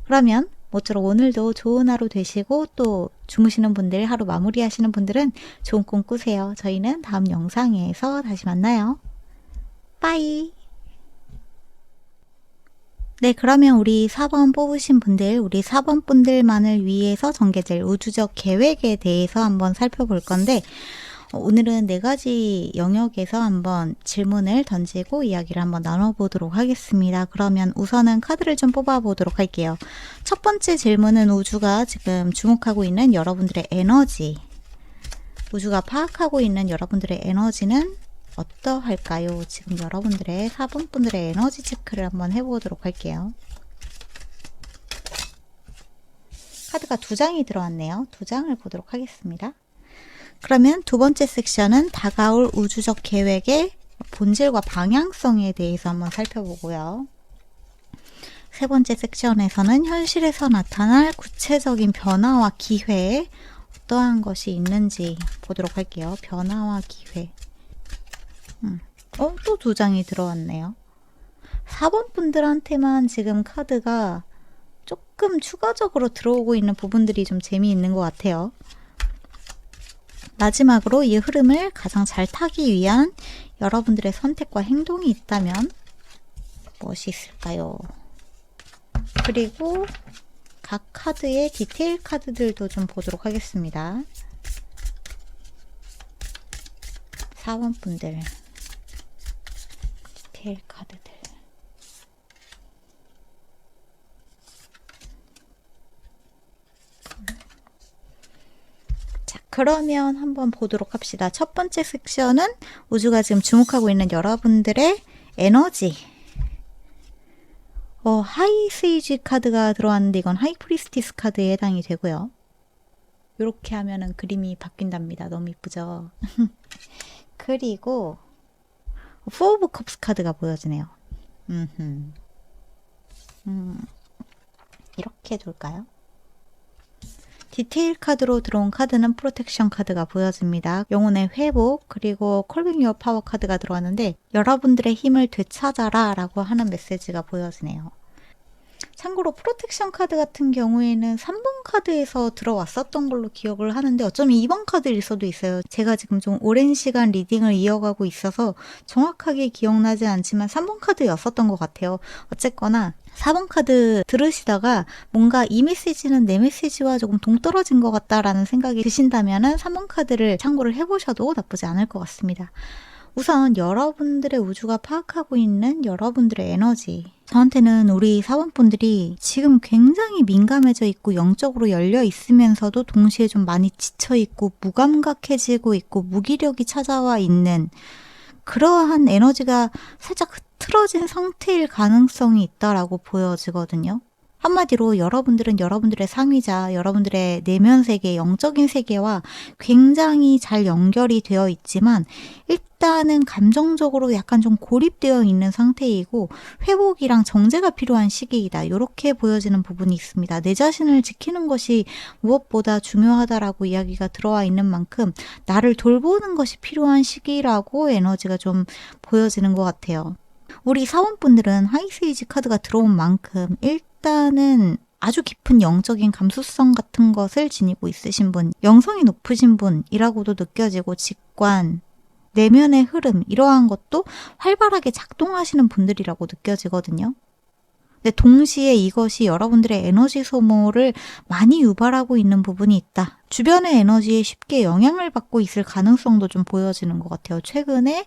그러면 모쪼록 오늘도 좋은 하루 되시고 또 주무시는 분들, 하루 마무리하시는 분들은 좋은 꿈 꾸세요. 저희는 다음 영상에서 다시 만나요. 빠이! 네, 그러면 우리 4번 뽑으신 분들, 우리 4번 분들만을 위해서 전개될 우주적 계획에 대해서 한번 살펴볼 건데 오늘은 4가지 영역에서 한번 질문을 던지고 이야기를 한번 나눠보도록 하겠습니다. 그러면 우선은 카드를 좀 뽑아보도록 할게요. 첫 번째 질문은 우주가 지금 주목하고 있는 여러분들의 에너지, 우주가 파악하고 있는 여러분들의 에너지는 어떠할까요? 지금 여러분들의 4번 분들의 에너지 체크를 한번 해보도록 할게요. 카드가 2장이 들어왔네요. 2장을 보도록 하겠습니다. 그러면 두 번째 섹션은 다가올 우주적 계획의 본질과 방향성에 대해서 한번 살펴보고요. 세 번째 섹션에서는 현실에서 나타날 구체적인 변화와 기회에 어떠한 것이 있는지 보도록 할게요. 변화와 기회. 또 2장이 들어왔네요. 4번 분들한테만 지금 카드가 조금 추가적으로 들어오고 있는 부분들이 좀 재미있는 것 같아요. 마지막으로 이 흐름을 가장 잘 타기 위한 여러분들의 선택과 행동이 있다면 무엇이 있을까요? 그리고 각 카드의 디테일 카드들도 좀 보도록 하겠습니다. 4번 분들 디테일 카드들. 자, 그러면 한번 보도록 합시다. 첫 번째 섹션은 우주가 지금 주목하고 있는 여러분들의 에너지. 하이 세이지 카드가 들어왔는데 이건 하이 프리스티스 카드에 해당이 되고요. 이렇게 하면은 그림이 바뀐답니다. 너무 이쁘죠? 그리고 포 오브 컵스 카드가 보여지네요. 이렇게 둘까요? 디테일 카드로 들어온 카드는 프로텍션 카드가 보여집니다. 영혼의 회복, 그리고 컬빙 유어 파워 카드가 들어왔는데 여러분들의 힘을 되찾아라 라고 하는 메시지가 보여지네요. 참고로 프로텍션 카드 같은 경우에는 3번 카드에서 들어왔었던 걸로 기억을 하는데 어쩌면 2번 카드일 수도 있어요. 제가 지금 좀 오랜 시간 리딩을 이어가고 있어서 정확하게 기억나지 않지만 3번 카드였었던 것 같아요. 어쨌거나 4번 카드 들으시다가 뭔가 이 메시지는 내 메시지와 조금 동떨어진 것 같다라는 생각이 드신다면 3번 카드를 참고를 해보셔도 나쁘지 않을 것 같습니다. 우선 여러분들의 우주가 파악하고 있는 여러분들의 에너지. 저한테는 우리 4번 분들이 지금 굉장히 민감해져 있고 영적으로 열려 있으면서도 동시에 좀 많이 지쳐 있고 무감각해지고 있고 무기력이 찾아와 있는 그러한 에너지가 살짝 흐트러진 상태일 가능성이 있다라고 보여지거든요. 한마디로 여러분들은 여러분들의 상위자, 여러분들의 내면 세계, 영적인 세계와 굉장히 잘 연결이 되어 있지만 일단은 감정적으로 약간 좀 고립되어 있는 상태이고 회복이랑 정제가 필요한 시기이다. 이렇게 보여지는 부분이 있습니다. 내 자신을 지키는 것이 무엇보다 중요하다라고 이야기가 들어와 있는 만큼 나를 돌보는 것이 필요한 시기라고 에너지가 좀 보여지는 것 같아요. 우리 사원분들은 하이세이지 카드가 들어온 만큼 일단은 아주 깊은 영적인 감수성 같은 것을 지니고 있으신 분, 영성이 높으신 분이라고도 느껴지고 직관, 내면의 흐름 이러한 것도 활발하게 작동하시는 분들이라고 느껴지거든요. 근데 동시에 이것이 여러분들의 에너지 소모를 많이 유발하고 있는 부분이 있다. 주변의 에너지에 쉽게 영향을 받고 있을 가능성도 좀 보여지는 것 같아요. 최근에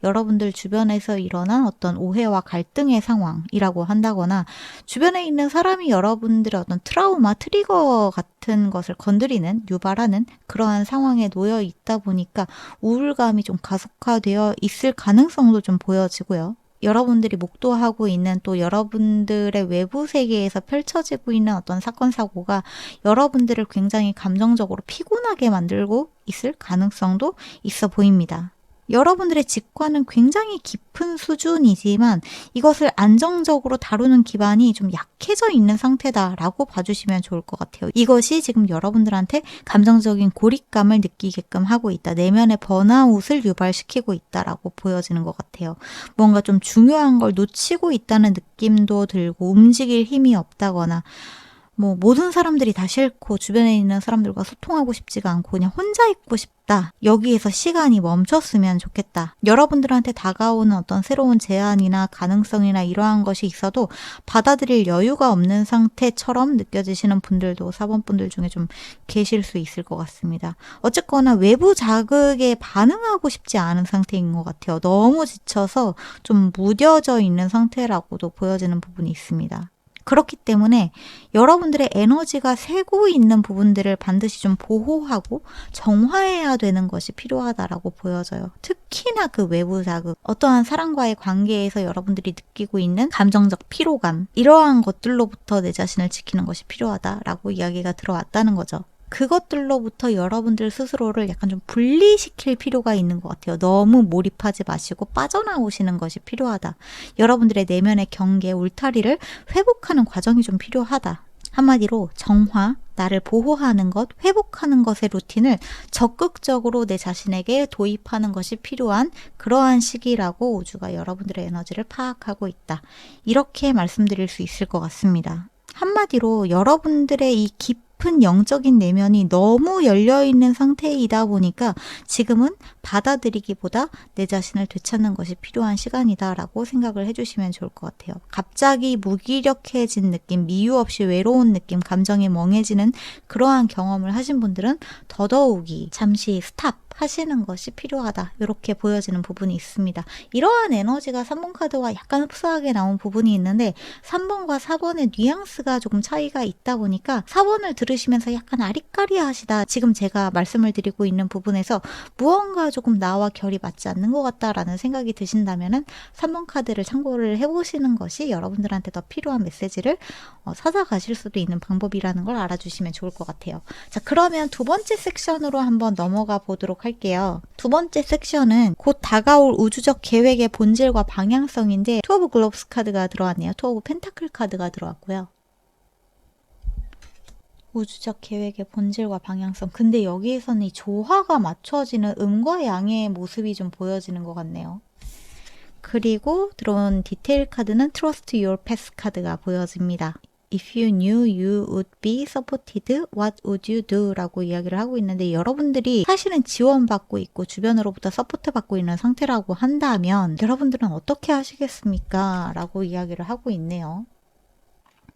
여러분들 주변에서 일어난 어떤 오해와 갈등의 상황이라고 한다거나 주변에 있는 사람이 여러분들의 어떤 트라우마, 트리거 같은 것을 건드리는, 유발하는 그러한 상황에 놓여 있다 보니까 우울감이 좀 가속화되어 있을 가능성도 좀 보여지고요. 여러분들이 목도하고 있는 또 여러분들의 외부 세계에서 펼쳐지고 있는 어떤 사건, 사고가 여러분들을 굉장히 감정적으로 피곤하게 만들고 있을 가능성도 있어 보입니다. 여러분들의 직관은 굉장히 깊은 수준이지만 이것을 안정적으로 다루는 기반이 좀 약해져 있는 상태다라고 봐주시면 좋을 것 같아요. 이것이 지금 여러분들한테 감정적인 고립감을 느끼게끔 하고 있다. 내면의 번아웃을 유발시키고 있다라고 보여지는 것 같아요. 뭔가 좀 중요한 걸 놓치고 있다는 느낌도 들고 움직일 힘이 없다거나 모든 사람들이 다 싫고 주변에 있는 사람들과 소통하고 싶지가 않고 그냥 혼자 있고 싶다. 여기에서 시간이 멈췄으면 좋겠다. 여러분들한테 다가오는 어떤 새로운 제안이나 가능성이나 이러한 것이 있어도 받아들일 여유가 없는 상태처럼 느껴지시는 분들도 4번 분들 중에 좀 계실 수 있을 것 같습니다. 어쨌거나 외부 자극에 반응하고 싶지 않은 상태인 것 같아요. 너무 지쳐서 좀 무뎌져 있는 상태라고도 보여지는 부분이 있습니다. 그렇기 때문에 여러분들의 에너지가 새고 있는 부분들을 반드시 좀 보호하고 정화해야 되는 것이 필요하다라고 보여져요. 특히나 그 외부 자극, 어떠한 사람과의 관계에서 여러분들이 느끼고 있는 감정적 피로감, 이러한 것들로부터 내 자신을 지키는 것이 필요하다라고 이야기가 들어왔다는 거죠. 그것들로부터 여러분들 스스로를 약간 좀 분리시킬 필요가 있는 것 같아요. 너무 몰입하지 마시고 빠져나오시는 것이 필요하다. 여러분들의 내면의 경계, 울타리를 회복하는 과정이 좀 필요하다. 한마디로 정화, 나를 보호하는 것, 회복하는 것의 루틴을 적극적으로 내 자신에게 도입하는 것이 필요한 그러한 시기라고 우주가 여러분들의 에너지를 파악하고 있다. 이렇게 말씀드릴 수 있을 것 같습니다. 한마디로 여러분들의 이 깊은 영적인 내면이 너무 열려있는 상태이다 보니까 지금은 받아들이기보다 내 자신을 되찾는 것이 필요한 시간이다라고 생각을 해주시면 좋을 것 같아요. 갑자기 무기력해진 느낌, 미유 없이 외로운 느낌, 감정이 멍해지는 그러한 경험을 하신 분들은 더더욱이 잠시 스탑 하시는 것이 필요하다. 이렇게 보여지는 부분이 있습니다. 이러한 에너지가 3번 카드와 약간 흡사하게 나온 부분이 있는데 3번과 4번의 뉘앙스가 조금 차이가 있다 보니까 4번을 들으시면서 약간 아리까리하시다. 지금 제가 말씀을 드리고 있는 부분에서 무언가 조금 나와 결이 맞지 않는 것 같다라는 생각이 드신다면은 3번 카드를 참고를 해보시는 것이 여러분들한테 더 필요한 메시지를 찾아가실 수도 있는 방법이라는 걸 알아주시면 좋을 것 같아요. 자, 그러면 두 번째 섹션으로 한번 넘어가 보도록 할게요. 두 번째 섹션은 곧 다가올 우주적 계획의 본질과 방향성인데 투 오브 글로브스 카드가 들어왔네요. 투 오브 펜타클 카드가 들어왔고요. 우주적 계획의 본질과 방향성. 근데 여기에서는 이 조화가 맞춰지는 음과 양의 모습이 좀 보여지는 것 같네요. 그리고 들어온 디테일 카드는 Trust Your Path 카드가 보여집니다. If you knew you would be supported, what would you do? 라고 이야기를 하고 있는데 여러분들이 사실은 지원받고 있고 주변으로부터 서포트 받고 있는 상태라고 한다면 여러분들은 어떻게 하시겠습니까? 라고 이야기를 하고 있네요.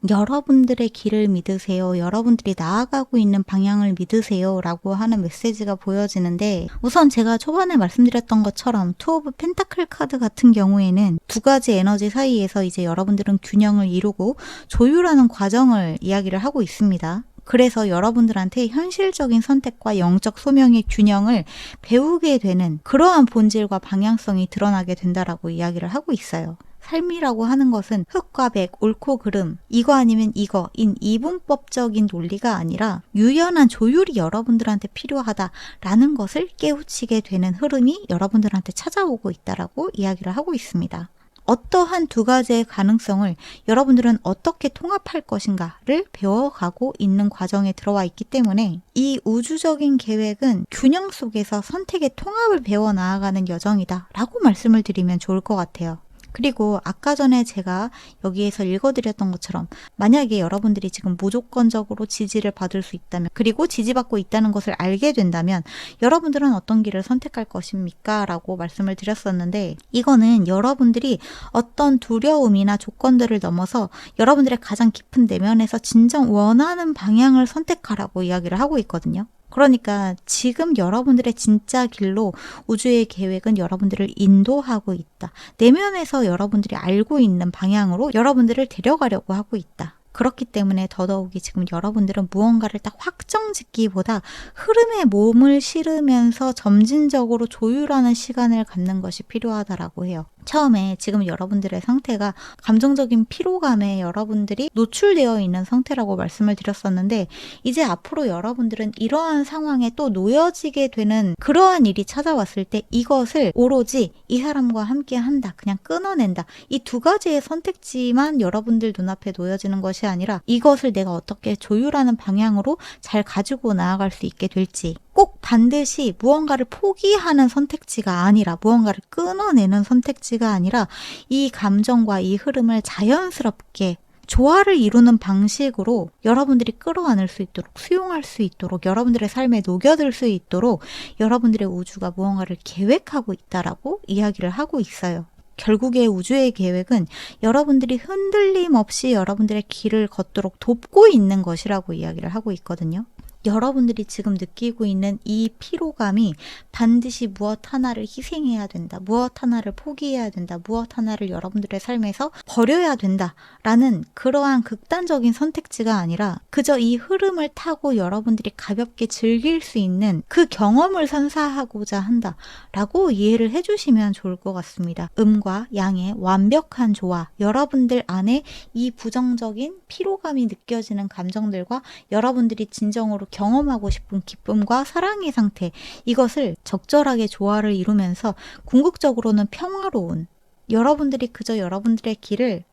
여러분들의 길을 믿으세요. 여러분들이 나아가고 있는 방향을 믿으세요. 라고 하는 메시지가 보여지는데 우선 제가 초반에 말씀드렸던 것처럼 투 오브 펜타클 카드 같은 경우에는 두 가지 에너지 사이에서 이제 여러분들은 균형을 이루고 조율하는 과정을 이야기를 하고 있습니다. 그래서 여러분들한테 현실적인 선택과 영적 소명의 균형을 배우게 되는 그러한 본질과 방향성이 드러나게 된다라고 이야기를 하고 있어요. 삶이라고 하는 것은 흑과 백, 옳고 그름, 이거 아니면 이거인 이분법적인 논리가 아니라 유연한 조율이 여러분들한테 필요하다라는 것을 깨우치게 되는 흐름이 여러분들한테 찾아오고 있다라고 이야기를 하고 있습니다. 어떠한 두 가지의 가능성을 여러분들은 어떻게 통합할 것인가를 배워가고 있는 과정에 들어와 있기 때문에 이 우주적인 계획은 균형 속에서 선택의 통합을 배워 나아가는 여정이다 라고 말씀을 드리면 좋을 것 같아요. 그리고 아까 전에 제가 여기에서 읽어드렸던 것처럼 만약에 여러분들이 지금 무조건적으로 지지를 받을 수 있다면, 그리고 지지받고 있다는 것을 알게 된다면 여러분들은 어떤 길을 선택할 것입니까? 라고 말씀을 드렸었는데, 이거는 여러분들이 어떤 두려움이나 조건들을 넘어서 여러분들의 가장 깊은 내면에서 진정 원하는 방향을 선택하라고 이야기를 하고 있거든요. 그러니까 지금 여러분들의 진짜 길로 우주의 계획은 여러분들을 인도하고 있다. 내면에서 여러분들이 알고 있는 방향으로 여러분들을 데려가려고 하고 있다. 그렇기 때문에 더더욱이 지금 여러분들은 무언가를 딱 확정 짓기보다 흐름에 몸을 실으면서 점진적으로 조율하는 시간을 갖는 것이 필요하다라고 해요. 처음에 지금 여러분들의 상태가 감정적인 피로감에 여러분들이 노출되어 있는 상태라고 말씀을 드렸었는데, 이제 앞으로 여러분들은 이러한 상황에 또 놓여지게 되는 그러한 일이 찾아왔을 때 이것을 오로지 이 사람과 함께 한다, 그냥 끊어낸다, 이 두 가지의 선택지만 여러분들 눈앞에 놓여지는 것이 아니라 이것을 내가 어떻게 조율하는 방향으로 잘 가지고 나아갈 수 있게 될지, 꼭 반드시 무언가를 포기하는 선택지가 아니라, 무언가를 끊어내는 선택지가 아니라 이 감정과 이 흐름을 자연스럽게 조화를 이루는 방식으로 여러분들이 끌어안을 수 있도록, 수용할 수 있도록, 여러분들의 삶에 녹여들 수 있도록 여러분들의 우주가 무언가를 계획하고 있다라고 이야기를 하고 있어요. 결국에 우주의 계획은 여러분들이 흔들림 없이 여러분들의 길을 걷도록 돕고 있는 것이라고 이야기를 하고 있거든요. 여러분들이 지금 느끼고 있는 이 피로감이 반드시 무엇 하나를 희생해야 된다, 무엇 하나를 포기해야 된다, 무엇 하나를 여러분들의 삶에서 버려야 된다라는 그러한 극단적인 선택지가 아니라 그저 이 흐름을 타고 여러분들이 가볍게 즐길 수 있는 그 경험을 선사하고자 한다라고 이해를 해주시면 좋을 것 같습니다. 음과 양의 완벽한 조화, 여러분들 안에 이 부정적인 피로감이 느껴지는 감정들과 여러분들이 진정으로 경험하고 싶은 기쁨과 사랑의 상태, 이것을 적절하게 조화를 이루면서 궁극적으로는 평화로운, 여러분들이 그저 여러분들의 길을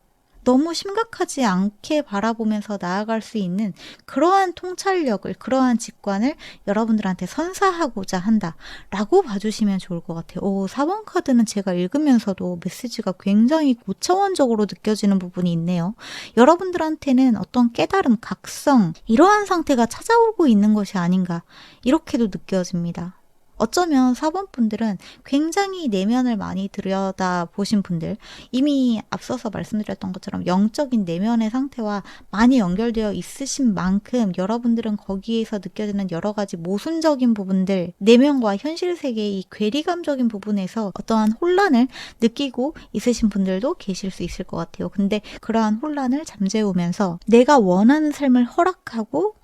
너무 심각하지 않게 바라보면서 나아갈 수 있는 그러한 통찰력을, 그러한 직관을 여러분들한테 선사하고자 한다라고 봐주시면 좋을 것 같아요. 4번 카드는 제가 읽으면서도 메시지가 굉장히 고차원적으로 느껴지는 부분이 있네요. 여러분들한테는 어떤 깨달음, 각성, 이러한 상태가 찾아오고 있는 것이 아닌가, 이렇게도 느껴집니다. 어쩌면 4번 분들은 굉장히 내면을 많이 들여다보신 분들, 이미 앞서서 말씀드렸던 것처럼 영적인 내면의 상태와 많이 연결되어 있으신 만큼 여러분들은 거기에서 느껴지는 여러 가지 모순적인 부분들, 내면과 현실 세계의 이 괴리감적인 부분에서 어떠한 혼란을 느끼고 있으신 분들도 계실 수 있을 것 같아요. 근데 그러한 혼란을 잠재우면서 내가 원하는 삶을 허락하고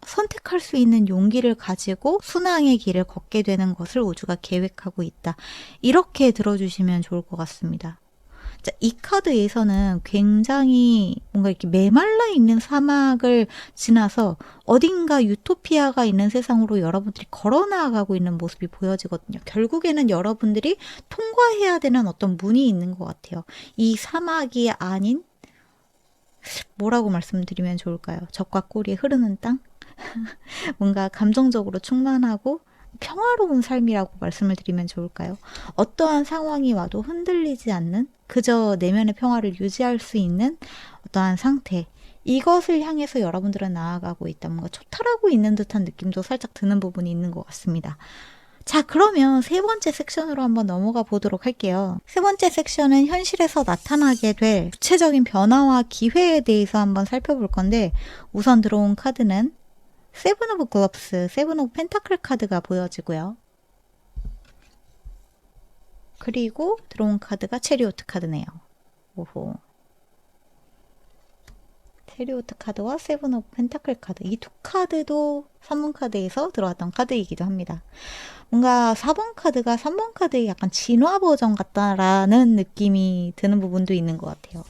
선택할 수 있는 용기를 가지고 순항의 길을 걷게 되는 것을 우주가 계획하고 있다. 이렇게 들어주시면 좋을 것 같습니다. 자, 이 카드에서는 굉장히 뭔가 이렇게 메말라 있는 사막을 지나서 어딘가 유토피아가 있는 세상으로 여러분들이 걸어 나아가고 있는 모습이 보여지거든요. 결국에는 여러분들이 통과해야 되는 어떤 문이 있는 것 같아요. 이 사막이 아닌, 뭐라고 말씀드리면 좋을까요? 적과 꿀이 흐르는 땅? 뭔가 감정적으로 충만하고 평화로운 삶이라고 말씀을 드리면 좋을까요? 어떠한 상황이 와도 흔들리지 않는, 그저 내면의 평화를 유지할 수 있는 어떠한 상태, 이것을 향해서 여러분들은 나아가고 있다. 뭔가 초탈하고 있는 듯한 느낌도 살짝 드는 부분이 있는 것 같습니다. 자, 그러면 세 번째 섹션으로 한번 넘어가 보도록 할게요. 세 번째 섹션은 현실에서 나타나게 될 구체적인 변화와 기회에 대해서 한번 살펴볼 건데, 우선 들어온 카드는 세븐 오브 글럽스, 세븐 오브 펜타클 카드가 보여지고요. 그리고 들어온 카드가 체리오트 카드네요. 오호. 체리오트 카드와 세븐 오브 펜타클 카드, 이 두 카드도 3번 카드에서 들어왔던 카드이기도 합니다. 뭔가 4번 카드가 3번 카드의 약간 진화 버전 같다라는 느낌이 드는 부분도 있는 것 같아요.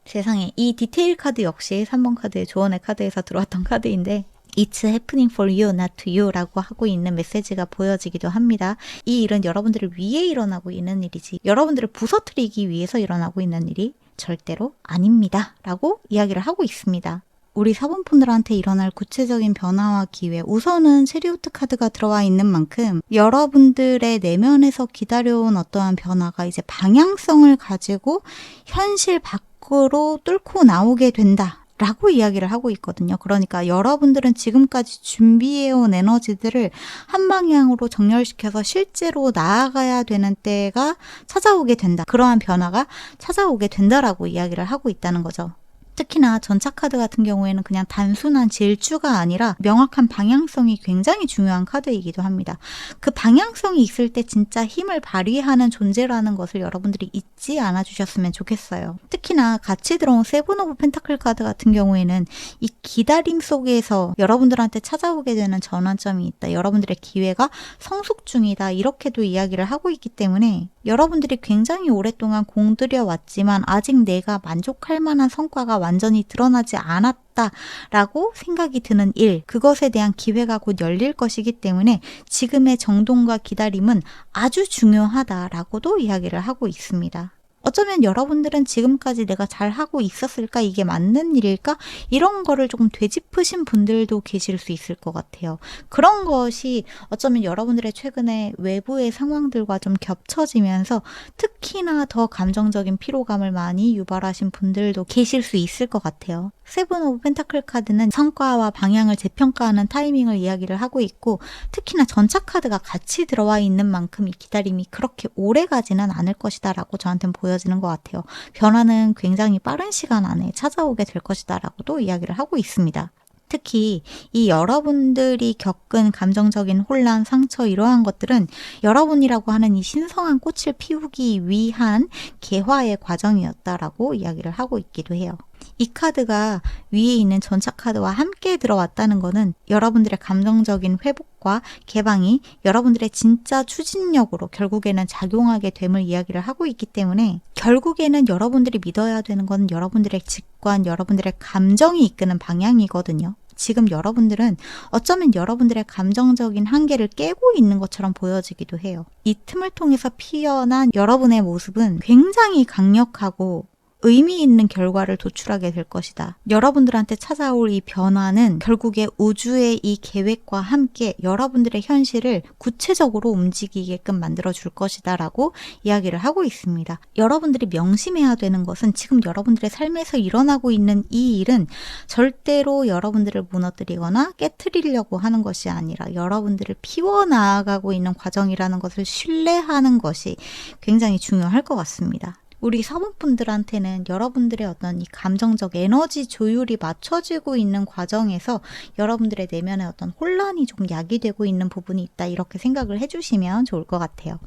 세상에, 이 디테일 카드 역시 3번 카드의 조언의 카드에서 들어왔던 카드인데, It's happening for you, not to you 라고 하고 있는 메시지가 보여지기도 합니다. 이 일은 여러분들을 위해 일어나고 있는 일이지, 여러분들을 부서뜨리기 위해서 일어나고 있는 일이 절대로 아닙니다 라고 이야기를 하고 있습니다. 우리 사본분들한테 일어날 구체적인 변화와 기회, 우선은 체리오트 카드가 들어와 있는 만큼 여러분들의 내면에서 기다려온 어떠한 변화가 이제 방향성을 가지고 현실 밖으로 뚫고 나오게 된다 라고 이야기를 하고 있거든요. 그러니까 여러분들은 지금까지 준비해온 에너지들을 한 방향으로 정렬시켜서 실제로 나아가야 되는 때가 찾아오게 된다. 그러한 변화가 찾아오게 된다라고 이야기를 하고 있다는 거죠. 특히나 전차 카드 같은 경우에는 그냥 단순한 질주가 아니라 명확한 방향성이 굉장히 중요한 카드이기도 합니다. 그 방향성이 있을 때 진짜 힘을 발휘하는 존재라는 것을 여러분들이 잊지 않아 주셨으면 좋겠어요. 특히나 같이 들어온 세븐 오브 펜타클 카드 같은 경우에는 이 기다림 속에서 여러분들한테 찾아오게 되는 전환점이 있다. 여러분들의 기회가 성숙 중이다. 이렇게도 이야기를 하고 있기 때문에 여러분들이 굉장히 오랫동안 공들여 왔지만 아직 내가 만족할 만한 성과가 완전히 드러나지 않았다라고 생각이 드는 일, 그것에 대한 기회가 곧 열릴 것이기 때문에 지금의 정돈과 기다림은 아주 중요하다라고도 이야기를 하고 있습니다. 어쩌면 여러분들은 지금까지 내가 잘하고 있었을까? 이게 맞는 일일까? 이런 거를 조금 되짚으신 분들도 계실 수 있을 것 같아요. 그런 것이 어쩌면 여러분들의 최근에 외부의 상황들과 좀 겹쳐지면서 특히나 더 감정적인 피로감을 많이 유발하신 분들도 계실 수 있을 것 같아요. 세븐 오브 펜타클 카드는 성과와 방향을 재평가하는 타이밍을 이야기를 하고 있고 특히나 전차 카드가 같이 들어와 있는 만큼 이 기다림이 그렇게 오래 가지는 않을 것이다 라고 저한테는 보여지는 것 같아요. 변화는 굉장히 빠른 시간 안에 찾아오게 될 것이다 라고도 이야기를 하고 있습니다. 특히 이 여러분들이 겪은 감정적인 혼란, 상처 이러한 것들은 여러분이라고 하는 이 신성한 꽃을 피우기 위한 개화의 과정이었다라고 이야기를 하고 있기도 해요. 이 카드가 위에 있는 전차 카드와 함께 들어왔다는 것은 여러분들의 감정적인 회복과 개방이 여러분들의 진짜 추진력으로 결국에는 작용하게 됨을 이야기를 하고 있기 때문에 결국에는 여러분들이 믿어야 되는 건 여러분들의 직관, 여러분들의 감정이 이끄는 방향이거든요. 지금 여러분들은 어쩌면 여러분들의 감정적인 한계를 깨고 있는 것처럼 보여지기도 해요. 이 틈을 통해서 피어난 여러분의 모습은 굉장히 강력하고 의미 있는 결과를 도출하게 될 것이다. 여러분들한테 찾아올 이 변화는 결국에 우주의 이 계획과 함께 여러분들의 현실을 구체적으로 움직이게끔 만들어줄 것이다 라고 이야기를 하고 있습니다. 여러분들이 명심해야 되는 것은 지금 여러분들의 삶에서 일어나고 있는 이 일은 절대로 여러분들을 무너뜨리거나 깨트리려고 하는 것이 아니라 여러분들을 피워나가고 있는 과정이라는 것을 신뢰하는 것이 굉장히 중요할 것 같습니다. 우리 사본분들한테는 여러분들의 어떤 이 감정적 에너지 조율이 맞춰지고 있는 과정에서 여러분들의 내면에 어떤 혼란이 좀 야기되고 있는 부분이 있다 이렇게 생각을 해주시면 좋을 것 같아요.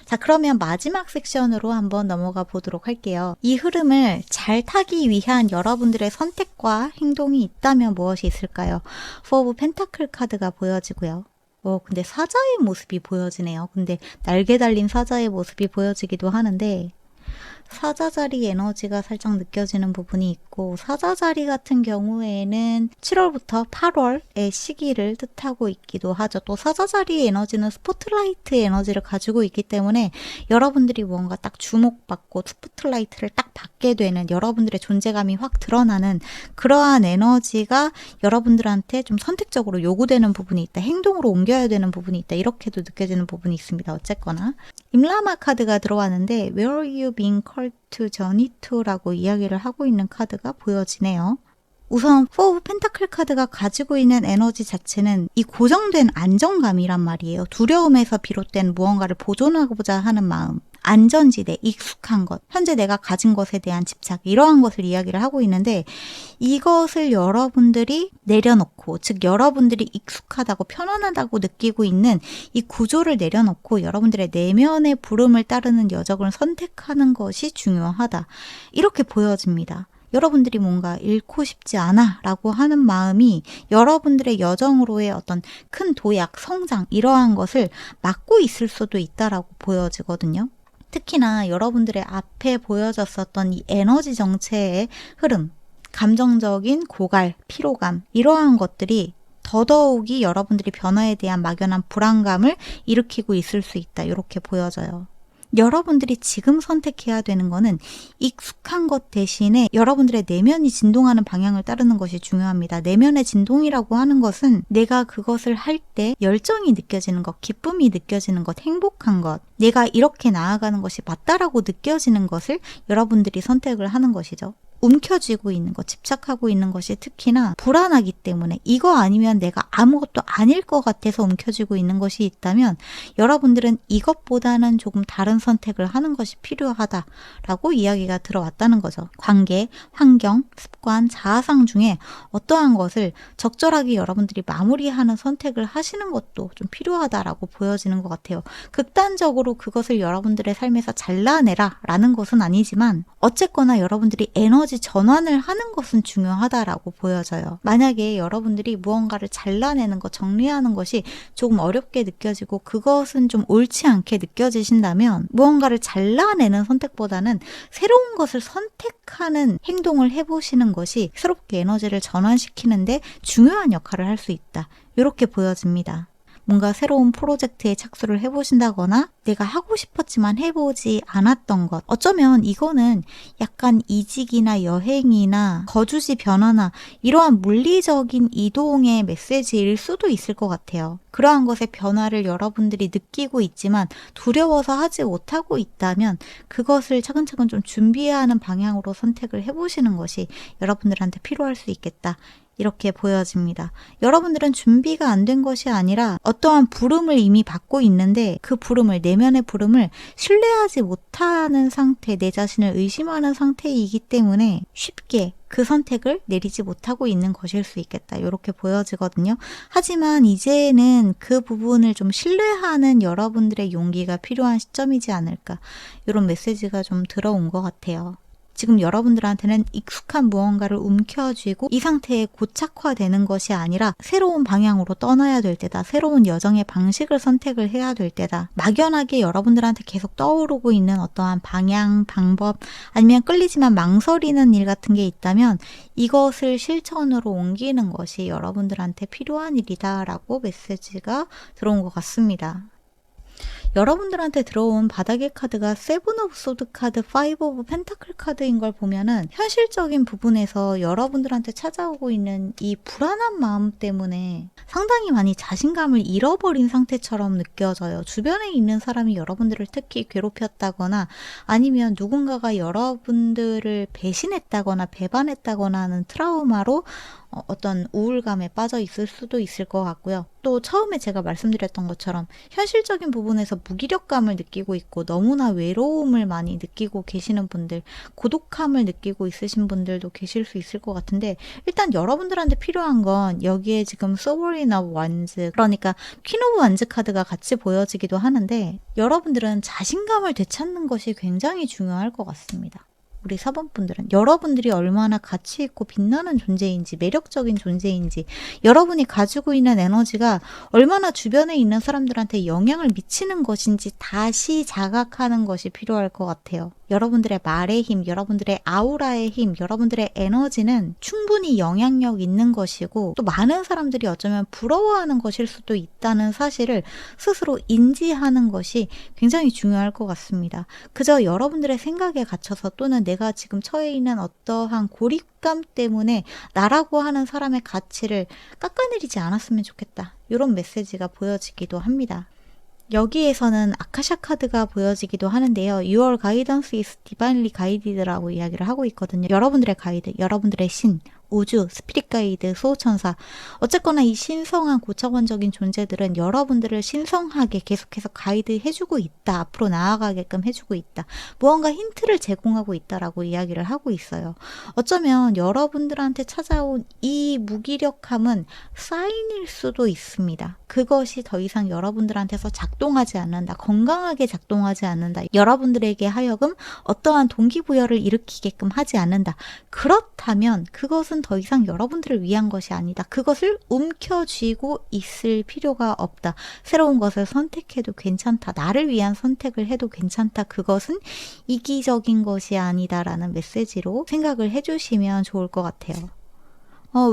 자, 그러면 마지막 섹션으로 한번 넘어가 보도록 할게요. 이 흐름을 잘 타기 위한 여러분들의 선택과 행동이 있다면 무엇이 있을까요? 포 오브 펜타클 카드가 보여지고요. 근데 사자의 모습이 보여지네요. 근데 날개 달린 사자의 모습이 보여지기도 하는데 사자자리 에너지가 살짝 느껴지는 부분이 있고 사자자리 같은 경우에는 7월부터 8월의 시기를 뜻하고 있기도 하죠. 또 사자자리 에너지는 스포트라이트 에너지를 가지고 있기 때문에 여러분들이 뭔가 딱 주목받고 스포트라이트를 딱 받게 되는 여러분들의 존재감이 확 드러나는 그러한 에너지가 여러분들한테 좀 선택적으로 요구되는 부분이 있다. 행동으로 옮겨야 되는 부분이 있다. 이렇게도 느껴지는 부분이 있습니다. 어쨌거나 임라마 카드가 들어왔는데 Where are you being called to journey to? 라고 이야기를 하고 있는 카드가 보여지네요. 우선 포 오브 펜타클 카드가 가지고 있는 에너지 자체는 이 고정된 안정감이란 말이에요. 두려움에서 비롯된 무언가를 보존하고자 하는 마음, 안전지대, 익숙한 것, 현재 내가 가진 것에 대한 집착 이러한 것을 이야기를 하고 있는데 이것을 여러분들이 내려놓고 즉 여러분들이 익숙하다고 편안하다고 느끼고 있는 이 구조를 내려놓고 여러분들의 내면의 부름을 따르는 여정을 선택하는 것이 중요하다. 이렇게 보여집니다. 여러분들이 뭔가 잃고 싶지 않아 라고 하는 마음이 여러분들의 여정으로의 어떤 큰 도약, 성장 이러한 것을 막고 있을 수도 있다라고 보여지거든요. 특히나 여러분들의 앞에 보여졌었던 이 에너지 정체의 흐름, 감정적인 고갈, 피로감 이러한 것들이 더더욱이 여러분들이 변화에 대한 막연한 불안감을 일으키고 있을 수 있다. 이렇게 보여져요. 여러분들이 지금 선택해야 되는 거는 익숙한 것 대신에 여러분들의 내면이 진동하는 방향을 따르는 것이 중요합니다. 내면의 진동이라고 하는 것은 내가 그것을 할 때 열정이 느껴지는 것, 기쁨이 느껴지는 것, 행복한 것, 내가 이렇게 나아가는 것이 맞다라고 느껴지는 것을 여러분들이 선택을 하는 것이죠. 움켜쥐고 있는 것, 집착하고 있는 것이 특히나 불안하기 때문에 이거 아니면 내가 아무것도 아닐 것 같아서 움켜쥐고 있는 것이 있다면 여러분들은 이것보다는 조금 다른 선택을 하는 것이 필요하다라고 이야기가 들어왔다는 거죠. 관계, 환경, 습관, 자아상 중에 어떠한 것을 적절하게 여러분들이 마무리하는 선택을 하시는 것도 좀 필요하다라고 보여지는 것 같아요. 극단적으로 그것을 여러분들의 삶에서 잘라내라 라는 것은 아니지만 어쨌거나 여러분들이 에너지 전환을 하는 것은 중요하다라고 보여져요. 만약에 여러분들이 무언가를 잘라내는 것, 정리하는 것이 조금 어렵게 느껴지고 그것은 좀 옳지 않게 느껴지신다면 무언가를 잘라내는 선택보다는 새로운 것을 선택하는 행동을 해보시는 것이 새롭게 에너지를 전환시키는데 중요한 역할을 할 수 있다. 이렇게 보여집니다. 뭔가 새로운 프로젝트에 착수를 해보신다거나 내가 하고 싶었지만 해보지 않았던 것. 어쩌면 이거는 약간 이직이나 여행이나 거주지 변화나 이러한 물리적인 이동의 메시지일 수도 있을 것 같아요. 그러한 것의 변화를 여러분들이 느끼고 있지만 두려워서 하지 못하고 있다면 그것을 차근차근 좀 준비해야 하는 방향으로 선택을 해보시는 것이 여러분들한테 필요할 수 있겠다. 이렇게 보여집니다. 여러분들은 준비가 안 된 것이 아니라 어떠한 부름을 이미 받고 있는데 그 부름을, 내면의 부름을 신뢰하지 못하는 상태, 내 자신을 의심하는 상태이기 때문에 쉽게 그 선택을 내리지 못하고 있는 것일 수 있겠다. 이렇게 보여지거든요. 하지만 이제는 그 부분을 좀 신뢰하는 여러분들의 용기가 필요한 시점이지 않을까. 이런 메시지가 좀 들어온 것 같아요. 지금 여러분들한테는 익숙한 무언가를 움켜쥐고 이 상태에 고착화되는 것이 아니라 새로운 방향으로 떠나야 될 때다. 새로운 여정의 방식을 선택을 해야 될 때다. 막연하게 여러분들한테 계속 떠오르고 있는 어떠한 방향, 방법 아니면 끌리지만 망설이는 일 같은 게 있다면 이것을 실천으로 옮기는 것이 여러분들한테 필요한 일이다라고 메시지가 들어온 것 같습니다. 여러분들한테 들어온 바닥의 카드가 세븐 오브 소드 카드, 파이브 오브 펜타클 카드인 걸 보면은 현실적인 부분에서 여러분들한테 찾아오고 있는 이 불안한 마음 때문에 상당히 많이 자신감을 잃어버린 상태처럼 느껴져요. 주변에 있는 사람이 여러분들을 특히 괴롭혔다거나 아니면 누군가가 여러분들을 배신했다거나 배반했다거나 하는 트라우마로 어떤 우울감에 빠져 있을 수도 있을 것 같고요. 또 처음에 제가 말씀드렸던 것처럼 현실적인 부분에서 무기력감을 느끼고 있고 너무나 외로움을 많이 느끼고 계시는 분들, 고독함을 느끼고 있으신 분들도 계실 수 있을 것 같은데 일단 여러분들한테 필요한 건 여기에 지금 소버린 오브 완즈, 그러니까 퀸 오브 완즈 카드가 같이 보여지기도 하는데 여러분들은 자신감을 되찾는 것이 굉장히 중요할 것 같습니다. 우리 4번 분들은 여러분들이 얼마나 가치 있고 빛나는 존재인지, 매력적인 존재인지, 여러분이 가지고 있는 에너지가 얼마나 주변에 있는 사람들한테 영향을 미치는 것인지 다시 자각하는 것이 필요할 것 같아요. 여러분들의 말의 힘, 여러분들의 아우라의 힘, 여러분들의 에너지는 충분히 영향력 있는 것이고 또 많은 사람들이 어쩌면 부러워하는 것일 수도 있다는 사실을 스스로 인지하는 것이 굉장히 중요할 것 같습니다. 그저 여러분들의 생각에 갇혀서 또는 내가 지금 처해 있는 어떠한 고립감 때문에 나라고 하는 사람의 가치를 깎아내리지 않았으면 좋겠다. 이런 메시지가 보여지기도 합니다. 여기에서는 아카샤 카드가 보여지기도 하는데요. Your guidance is divinely guided라고 이야기를 하고 있거든요. 여러분들의 가이드, 여러분들의 신, 우주, 스피릿 가이드, 수호천사, 어쨌거나 이 신성한 고차원적인 존재들은 여러분들을 신성하게 계속해서 가이드 해주고 있다. 앞으로 나아가게끔 해주고 있다. 무언가 힌트를 제공하고 있다라고 이야기를 하고 있어요. 어쩌면 여러분들한테 찾아온 이 무기력함은 사인일 수도 있습니다. 그것이 더 이상 여러분들한테서 작동하지 않는다. 건강하게 작동하지 않는다. 여러분들에게 하여금 어떠한 동기부여를 일으키게끔 하지 않는다. 그렇다면 그것은 더 이상 여러분들을 위한 것이 아니다. 그것을 움켜쥐고 있을 필요가 없다. 새로운 것을 선택해도 괜찮다. 나를 위한 선택을 해도 괜찮다. 그것은 이기적인 것이 아니다라는 메시지로 생각을 해주시면 좋을 것 같아요.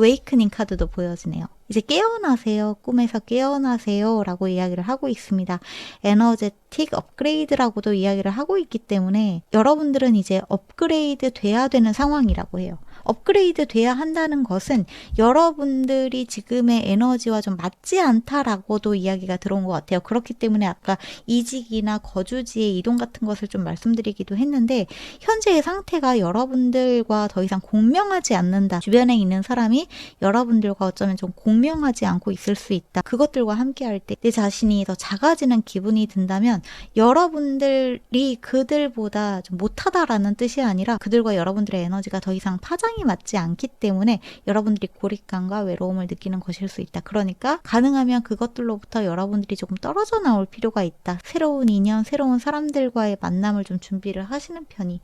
웨이크닝 카드도 보여지네요. 이제 깨어나세요. 꿈에서 깨어나세요. 라고 이야기를 하고 있습니다. 에너제틱 업그레이드라고도 이야기를 하고 있기 때문에 여러분들은 이제 업그레이드 돼야 되는 상황이라고 해요. 업그레이드 돼야 한다는 것은 여러분들이 지금의 에너지와 좀 맞지 않다라고도 이야기가 들어온 것 같아요. 그렇기 때문에 아까 이직이나 거주지의 이동 같은 것을 좀 말씀드리기도 했는데 현재의 상태가 여러분들과 더 이상 공명하지 않는다. 주변에 있는 사람이 여러분들과 어쩌면 좀 공명하지 않고 있을 수 있다. 그것들과 함께 할 때 내 자신이 더 작아지는 기분이 든다면 여러분들이 그들보다 좀 못하다라는 뜻이 아니라 그들과 여러분들의 에너지가 더 이상 파장이 맞지 않기 때문에 여러분들이 고립감과 외로움을 느끼는 것일 수 있다. 그러니까 가능하면 그것들로부터 여러분들이 조금 떨어져 나올 필요가 있다. 새로운 인연, 새로운 사람들과의 만남을 좀 준비를 하시는 편이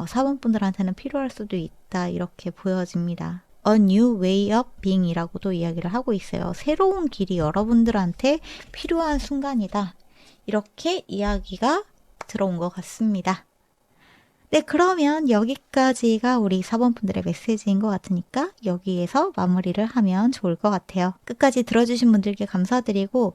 사원분들한테는 필요할 수도 있다. 이렇게 보여집니다. A new way of being 이라고도 이야기를 하고 있어요. 새로운 길이 여러분들한테 필요한 순간이다. 이렇게 이야기가 들어온 것 같습니다. 네, 그러면 여기까지가 우리 4번분들의 메시지인 것 같으니까 여기에서 마무리를 하면 좋을 것 같아요. 끝까지 들어주신 분들께 감사드리고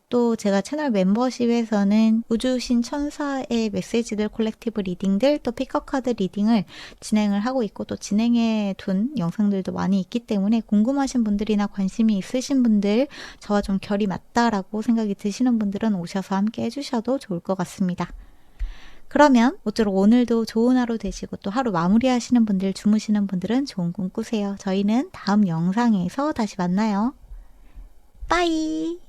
또 제가 채널 멤버십에서는 우주신 천사의 메시지들 콜렉티브 리딩들 또 픽업카드 리딩을 진행을 하고 있고 또 진행해 둔 영상들도 많이 있기 때문에 궁금하신 분들이나 관심이 있으신 분들 저와 좀 결이 맞다라고 생각이 드시는 분들은 오셔서 함께 해주셔도 좋을 것 같습니다. 그러면 모쪼록 오늘도 좋은 하루 되시고 또 하루 마무리하시는 분들, 주무시는 분들은 좋은 꿈 꾸세요. 저희는 다음 영상에서 다시 만나요. 빠이!